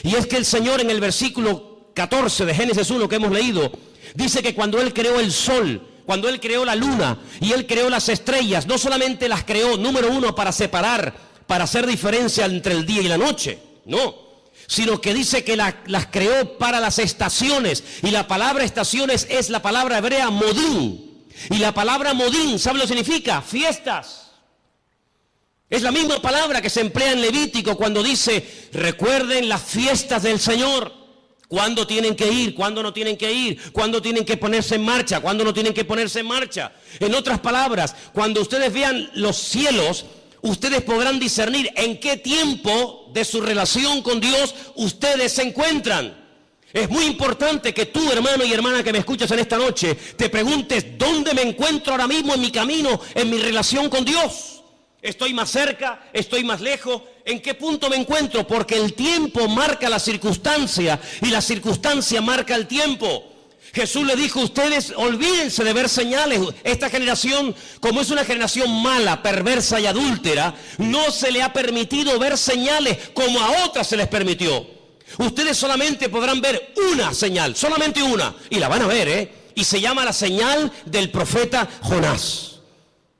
Y es que el Señor en el versículo 14 de Génesis 1 que hemos leído, dice que cuando Él creó el sol, cuando Él creó la luna y Él creó las estrellas, no solamente las creó, número uno, para separar, para hacer diferencia entre el día y la noche, no, sino que dice que las creó para las estaciones. Y la palabra estaciones es la palabra hebrea modín, Y la palabra modín, ¿sabe lo que significa? Fiestas. Es la misma palabra que se emplea en Levítico cuando dice, recuerden las fiestas del Señor. ¿Cuándo tienen que ir? ¿Cuándo no tienen que ir? ¿Cuándo tienen que ponerse en marcha? ¿Cuándo no tienen que ponerse en marcha? En otras palabras, cuando ustedes vean los cielos, ustedes podrán discernir en qué tiempo de su relación con Dios ustedes se encuentran. Es muy importante que tú, hermano y hermana que me escuchas en esta noche, te preguntes, ¿dónde me encuentro ahora mismo en mi camino, en mi relación con Dios? ¿Estoy más cerca? ¿Estoy más lejos? ¿En qué punto me encuentro? Porque el tiempo marca la circunstancia y la circunstancia marca el tiempo. Jesús le dijo, ustedes olvídense de ver señales. Esta generación, como es una generación mala, perversa y adúltera, no se le ha permitido ver señales como a otras se les permitió. Ustedes solamente podrán ver una señal, solamente una, y la van a ver, y se llama la señal del profeta Jonás.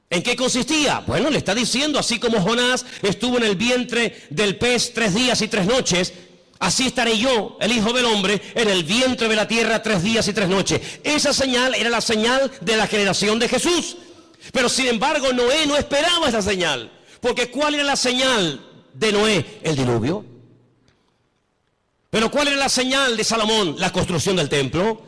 ¿En qué consistía? Bueno, le está diciendo, así como Jonás estuvo en el vientre del pez 3 días y 3 noches, así estaré yo, el Hijo del Hombre, en el vientre de la tierra 3 días y 3 noches. Esa señal era la señal de la generación de Jesús. Pero sin embargo, Noé no esperaba esa señal. Porque ¿cuál era la señal de Noé? El diluvio. Pero ¿cuál era la señal de Salomón? La construcción del templo.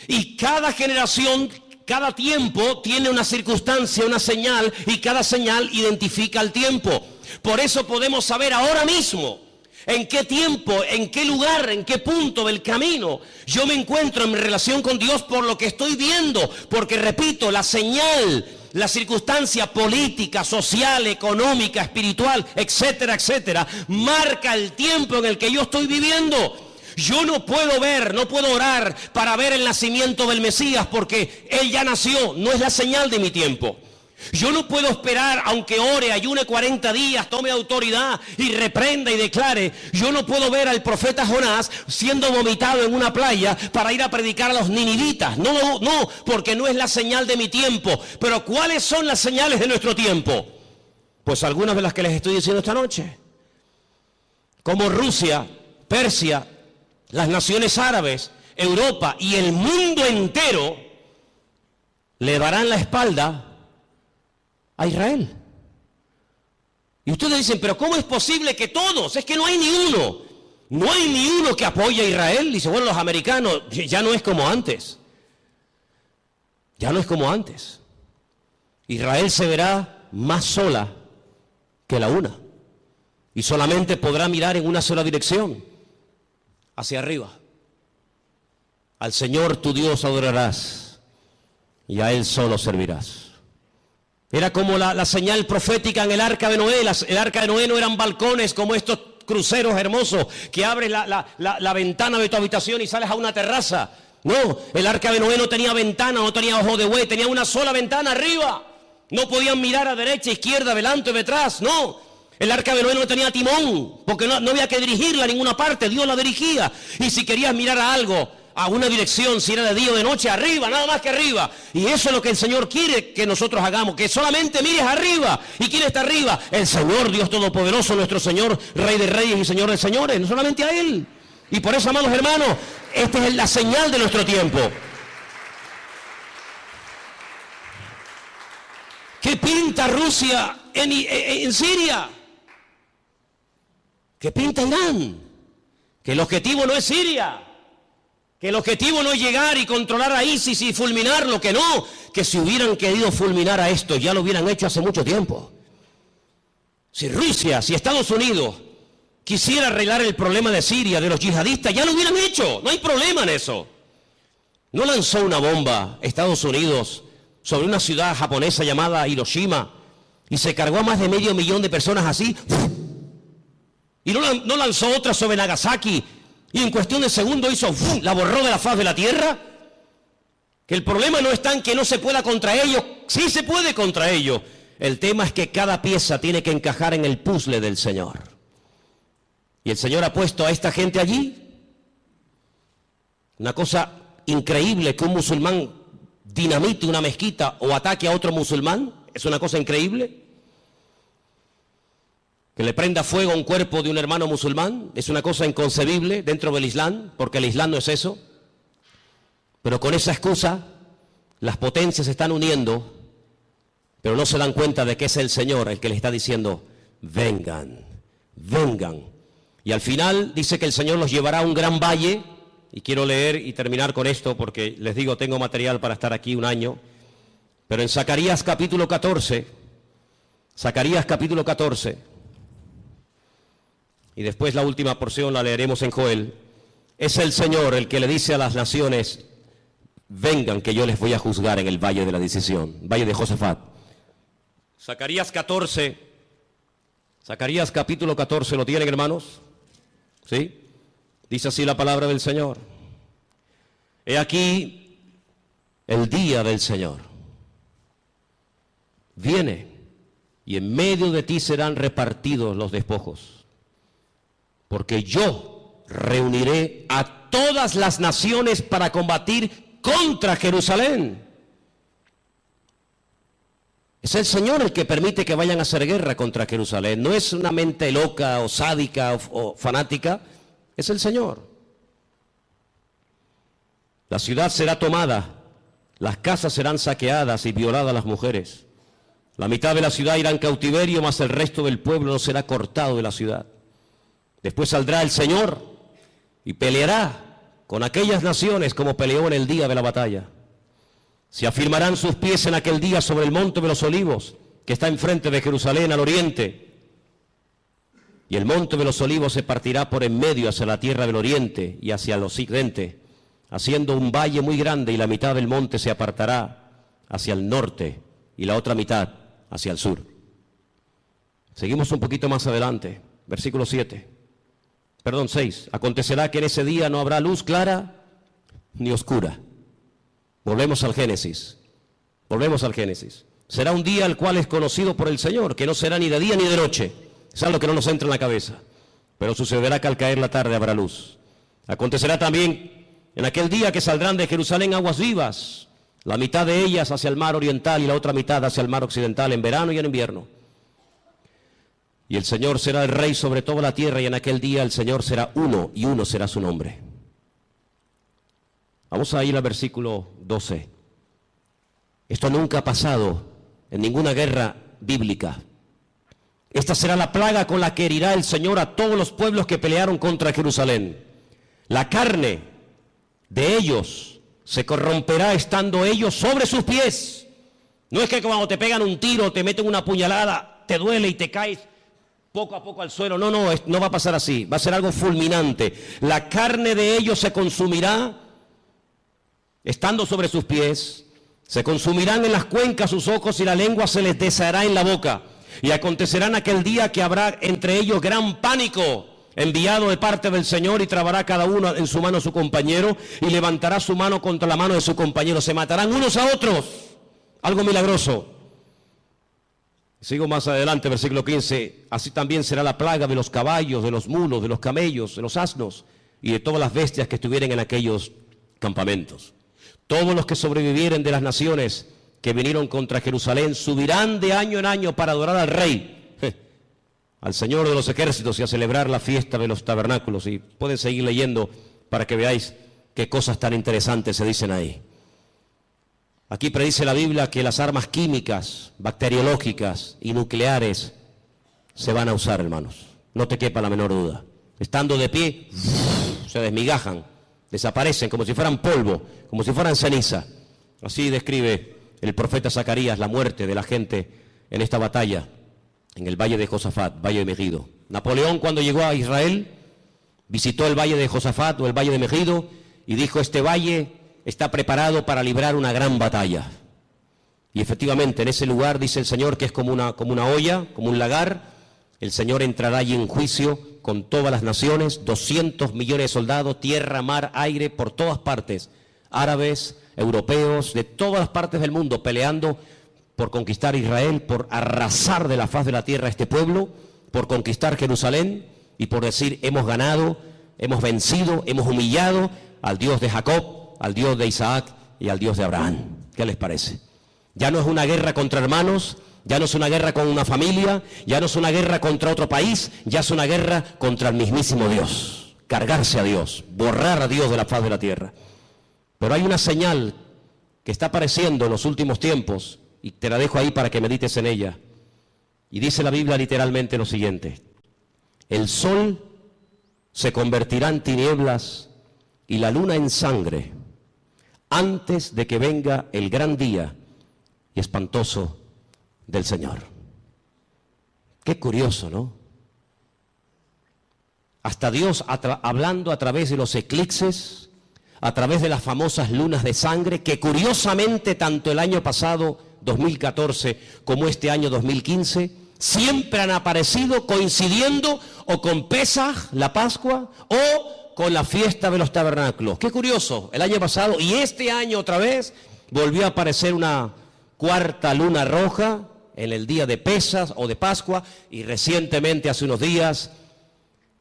Y cada generación, cada tiempo tiene una circunstancia, una señal, y cada señal identifica el tiempo. Por eso podemos saber ahora mismo en qué tiempo, en qué lugar, en qué punto del camino yo me encuentro en mi relación con Dios por lo que estoy viendo. Porque repito, la señal, la circunstancia política, social, económica, espiritual, etcétera, etcétera, marca el tiempo en el que yo estoy viviendo. Yo no puedo ver, no puedo orar para ver el nacimiento del Mesías porque Él ya nació, no es la señal de mi tiempo. Yo no puedo esperar, aunque ore, ayune 40 días, tome autoridad y reprenda y declare. Yo no puedo ver al profeta Jonás siendo vomitado en una playa para ir a predicar a los ninivitas. No, porque no es la señal de mi tiempo. Pero ¿cuáles son las señales de nuestro tiempo? Pues algunas de las que les estoy diciendo esta noche. Como Rusia, Persia, las naciones árabes, Europa y el mundo entero le darán la espalda a Israel. Y ustedes dicen, pero ¿cómo es posible que todos? Es que no hay ni uno. No hay ni uno que apoye a Israel. Dice, bueno, los americanos, ya no es como antes. Ya no es como antes. Israel se verá más sola que la una. Y solamente podrá mirar en una sola dirección, hacia arriba. Al Señor tu Dios adorarás y a Él solo servirás. Era como la señal profética en el arca de Noé. El arca de Noé no eran balcones como estos cruceros hermosos que abres la ventana de tu habitación y sales a una terraza. No, el arca de Noé no tenía ventana, no tenía ojo de buey, tenía una sola ventana arriba. No podían mirar a derecha, izquierda, delante, detrás, no. El arca de Noé no tenía timón, porque no había que dirigirla a ninguna parte, Dios la dirigía. Y si querías mirar a algo, a una dirección, si era de día o de noche, arriba, nada más que arriba. Y eso es lo que el Señor quiere que nosotros hagamos, que solamente mires arriba. ¿Y quién está arriba? El Señor, Dios Todopoderoso, nuestro Señor, Rey de Reyes y Señor de Señores, no solamente a Él. Y por eso, amados hermanos, esta es la señal de nuestro tiempo. ¿Qué pinta Rusia en Siria? ¿Qué pinta Irán? Que el objetivo no es Siria. Que el objetivo no es llegar y controlar a ISIS y fulminarlo, que no. Que si hubieran querido fulminar a esto, ya lo hubieran hecho hace mucho tiempo. Si Rusia, si Estados Unidos quisiera arreglar el problema de Siria, de los yihadistas, ya lo hubieran hecho. No hay problema en eso. No lanzó una bomba Estados Unidos sobre una ciudad japonesa llamada Hiroshima y se cargó a más de 500.000 de personas así. Y no lanzó otra sobre Nagasaki y en cuestión de segundos hizo, la borró de la faz de la tierra. Que el problema no está en que no se pueda contra ellos, sí se puede contra ellos. El tema es que cada pieza tiene que encajar en el puzzle del Señor. Y el Señor ha puesto a esta gente allí. Una cosa increíble que un musulmán dinamite una mezquita o ataque a otro musulmán, es una cosa increíble. Que le prenda fuego a un cuerpo de un hermano musulmán es una cosa inconcebible dentro del Islam, porque el Islam no es eso. Pero con esa excusa, las potencias se están uniendo, pero no se dan cuenta de que es el Señor el que les está diciendo, vengan, vengan. Y al final dice que el Señor los llevará a un gran valle, y quiero leer y terminar con esto porque les digo, tengo material para estar aquí un año, pero en Zacarías capítulo 14, y después la última porción la leeremos en Joel, es el Señor el que le dice a las naciones, vengan que yo les voy a juzgar en el valle de la decisión, valle de Josafat. Zacarías capítulo 14, ¿lo tienen, hermanos? ¿Sí? Dice así la palabra del Señor. He aquí el día del Señor. Viene y en medio de ti serán repartidos los despojos, porque yo reuniré a todas las naciones para combatir contra Jerusalén. Es el Señor el que permite que vayan a hacer guerra contra Jerusalén. No es una mente loca o sádica o fanática. Es el Señor. La ciudad será tomada, las casas serán saqueadas y violadas las mujeres. La mitad de la ciudad irá en cautiverio, mas el resto del pueblo no será cortado de la ciudad. Después saldrá el Señor y peleará con aquellas naciones como peleó en el día de la batalla. Se afirmarán sus pies en aquel día sobre el monte de los olivos, que está enfrente de Jerusalén al oriente. Y el monte de los olivos se partirá por en medio hacia la tierra del oriente y hacia el occidente, haciendo un valle muy grande, y la mitad del monte se apartará hacia el norte y la otra mitad hacia el sur. Seguimos un poquito más adelante, versículo 6. Acontecerá que en ese día no habrá luz clara ni oscura. Volvemos al Génesis. Será un día el cual es conocido por el Señor, que no será ni de día ni de noche. Es algo que no nos entra en la cabeza. Pero sucederá que al caer la tarde habrá luz. Acontecerá también en aquel día que saldrán de Jerusalén aguas vivas, la mitad de ellas hacia el mar oriental y la otra mitad hacia el mar occidental, en verano y en invierno. Y el Señor será el rey sobre toda la tierra, y en aquel día el Señor será uno, y uno será su nombre. Vamos a ir al versículo 12. Esto nunca ha pasado en ninguna guerra bíblica. Esta será la plaga con la que herirá el Señor a todos los pueblos que pelearon contra Jerusalén. La carne de ellos se corromperá estando ellos sobre sus pies. No es que cuando te pegan un tiro, te meten una puñalada, te duele y te caes poco a poco al suelo. No va a pasar así. Va a ser algo fulminante. La carne de ellos se consumirá estando sobre sus pies. Se consumirán en las cuencas sus ojos, y la lengua se les deshará en la boca. Y acontecerá en aquel día que habrá entre ellos gran pánico, enviado de parte del Señor, y trabará cada uno en su mano a su compañero, y levantará su mano contra la mano de su compañero. Se matarán unos a otros. Algo milagroso. Sigo más adelante, versículo 15. Así también será la plaga de los caballos, de los mulos, de los camellos, de los asnos, y de todas las bestias que estuvieren en aquellos campamentos. Todos los que sobrevivieren de las naciones que vinieron contra Jerusalén subirán de año en año para adorar al Rey, al Señor de los ejércitos, y a celebrar la fiesta de los tabernáculos. Y pueden seguir leyendo para que veáis qué cosas tan interesantes se dicen ahí. Aquí predice la Biblia que las armas químicas, bacteriológicas y nucleares se van a usar, hermanos. No te quepa la menor duda. Estando de pie, se desmigajan, desaparecen como si fueran polvo, como si fueran ceniza. Así describe el profeta Zacarías la muerte de la gente en esta batalla, en el valle de Josafat, valle de Megido. Napoleón, cuando llegó a Israel, visitó el valle de Josafat o el valle de Megido y dijo: este valle está preparado para librar una gran batalla. Y efectivamente en ese lugar dice el Señor que es como una olla, como un lagar. El Señor entrará allí en juicio con todas las naciones, 200 millones de soldados, tierra, mar, aire, por todas partes, árabes, europeos, de todas las partes del mundo, peleando por conquistar Israel, por arrasar de la faz de la tierra a este pueblo, por conquistar Jerusalén y por decir: hemos ganado, hemos vencido, hemos humillado al Dios de Jacob, al Dios de Isaac y al Dios de Abraham. ¿Qué les parece? Ya no es una guerra contra hermanos, ya no es una guerra con una familia, ya no es una guerra contra otro país, ya es una guerra contra el mismísimo Dios. Cargarse a Dios, borrar a Dios de la faz de la tierra. Pero hay una señal que está apareciendo en los últimos tiempos, y te la dejo ahí para que medites en ella. Y dice la Biblia literalmente lo siguiente: el sol se convertirá en tinieblas y la luna en sangre antes de que venga el gran día y espantoso del Señor. Qué curioso, ¿no? Hasta Dios hablando a través de los eclipses, a través de las famosas lunas de sangre, que curiosamente tanto el año pasado, 2014, como este año 2015, siempre han aparecido coincidiendo o con Pesaj, la Pascua, o con la fiesta de los tabernáculos. Qué curioso, el año pasado y este año otra vez volvió a aparecer una cuarta luna roja en el día de Pesaj o de Pascua, y recientemente, hace unos días,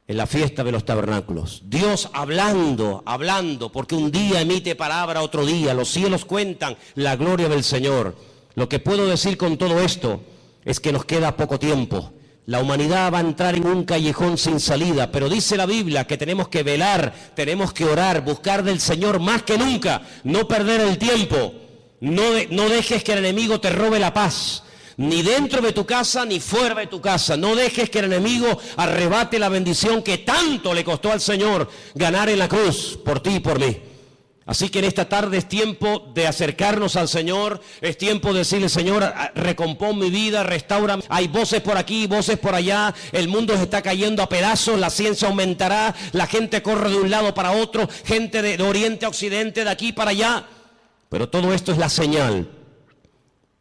en la fiesta de los tabernáculos. Dios hablando, porque un día emite palabra, otro día, los cielos cuentan la gloria del Señor. Lo que puedo decir con todo esto es que nos queda poco tiempo. La humanidad va a entrar en un callejón sin salida, pero dice la Biblia que tenemos que velar, tenemos que orar, buscar del Señor más que nunca, no perder el tiempo. No dejes que el enemigo te robe la paz, ni dentro de tu casa ni fuera de tu casa. No dejes que el enemigo arrebate la bendición que tanto le costó al Señor ganar en la cruz por ti y por mí. Así que en esta tarde es tiempo de acercarnos al Señor, es tiempo de decirle: Señor, recompón mi vida, restaura. Hay voces por aquí, voces por allá, el mundo se está cayendo a pedazos, la ciencia aumentará, la gente corre de un lado para otro, gente de oriente a occidente, de aquí para allá. Pero todo esto es la señal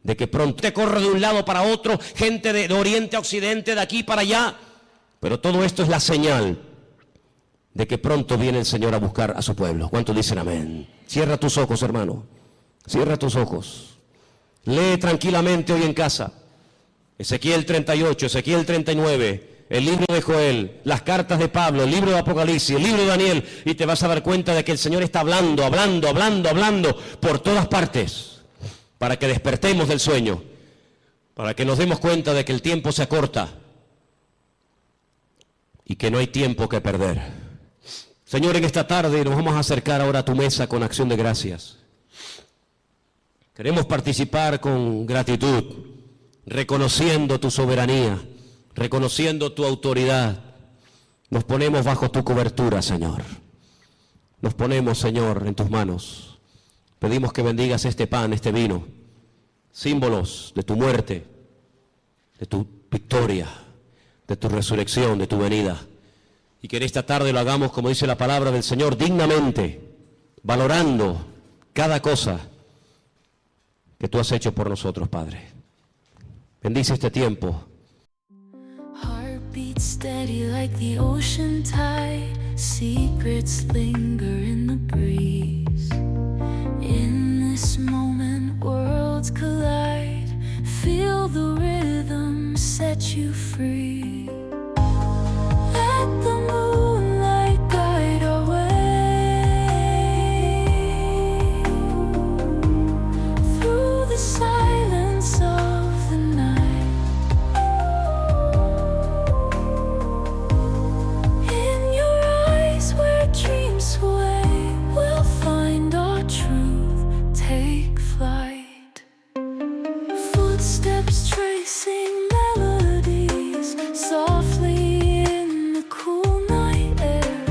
de que pronto te corre de un lado para otro, gente de oriente a occidente, de aquí para allá. Pero todo esto es la señal de que pronto viene el Señor a buscar a su pueblo. ¿Cuántos dicen amén? Cierra tus ojos, hermano. Cierra tus ojos. Lee tranquilamente hoy en casa Ezequiel 38, Ezequiel 39, el libro de Joel, las cartas de Pablo, el libro de Apocalipsis, el libro de Daniel, y te vas a dar cuenta de que el Señor está hablando por todas partes, para que despertemos del sueño, para que nos demos cuenta de que el tiempo se acorta y que no hay tiempo que perder. Señor, en esta tarde nos vamos a acercar ahora a tu mesa con acción de gracias. Queremos participar con gratitud, reconociendo tu soberanía, reconociendo tu autoridad. Nos ponemos bajo tu cobertura, Señor. Nos ponemos, Señor, en tus manos. Pedimos que bendigas este pan, este vino, símbolos de tu muerte, de tu victoria, de tu resurrección, de tu venida. Y que en esta tarde lo hagamos, como dice la palabra del Señor, dignamente, valorando cada cosa que tú has hecho por nosotros, Padre. Bendice este tiempo. Heartbeat steady like the ocean tide. Secrets linger in the breeze. In this moment, worlds collide. Feel the rhythm set you free. Let the moonlight guide our way through the silence of the night. In your eyes where dreams sway, we'll find our truth, take flight. Footsteps tracing melodies softly in the cool night air.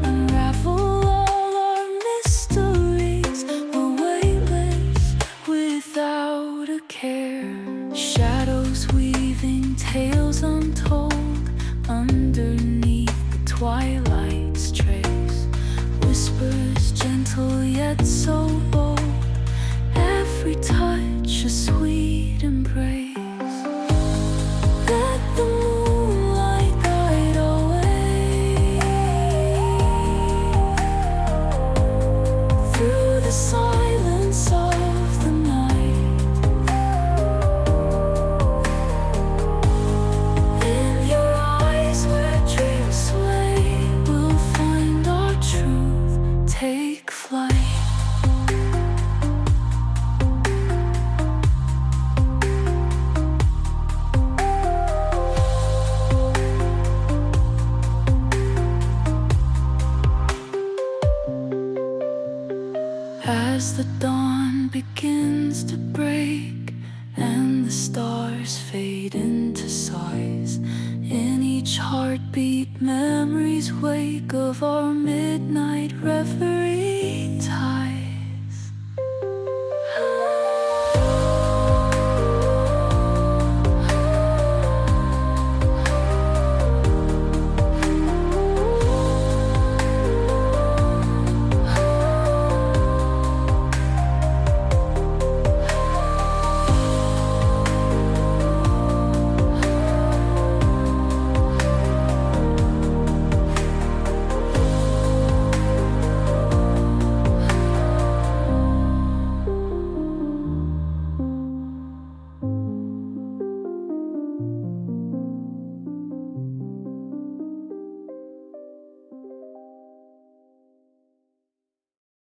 Unravel all our mysteries. We're weightless without a care. Shadows weaving tales untold underneath the twilight's trace. Whispers gentle yet so bold. Every touch a sweet embrace. Let the moonlight guide our way through the silence of the night. In your eyes where dreams sway, we'll find our truth, take flight. As the dawn begins heartbeat, memories wake of our midnight reverie.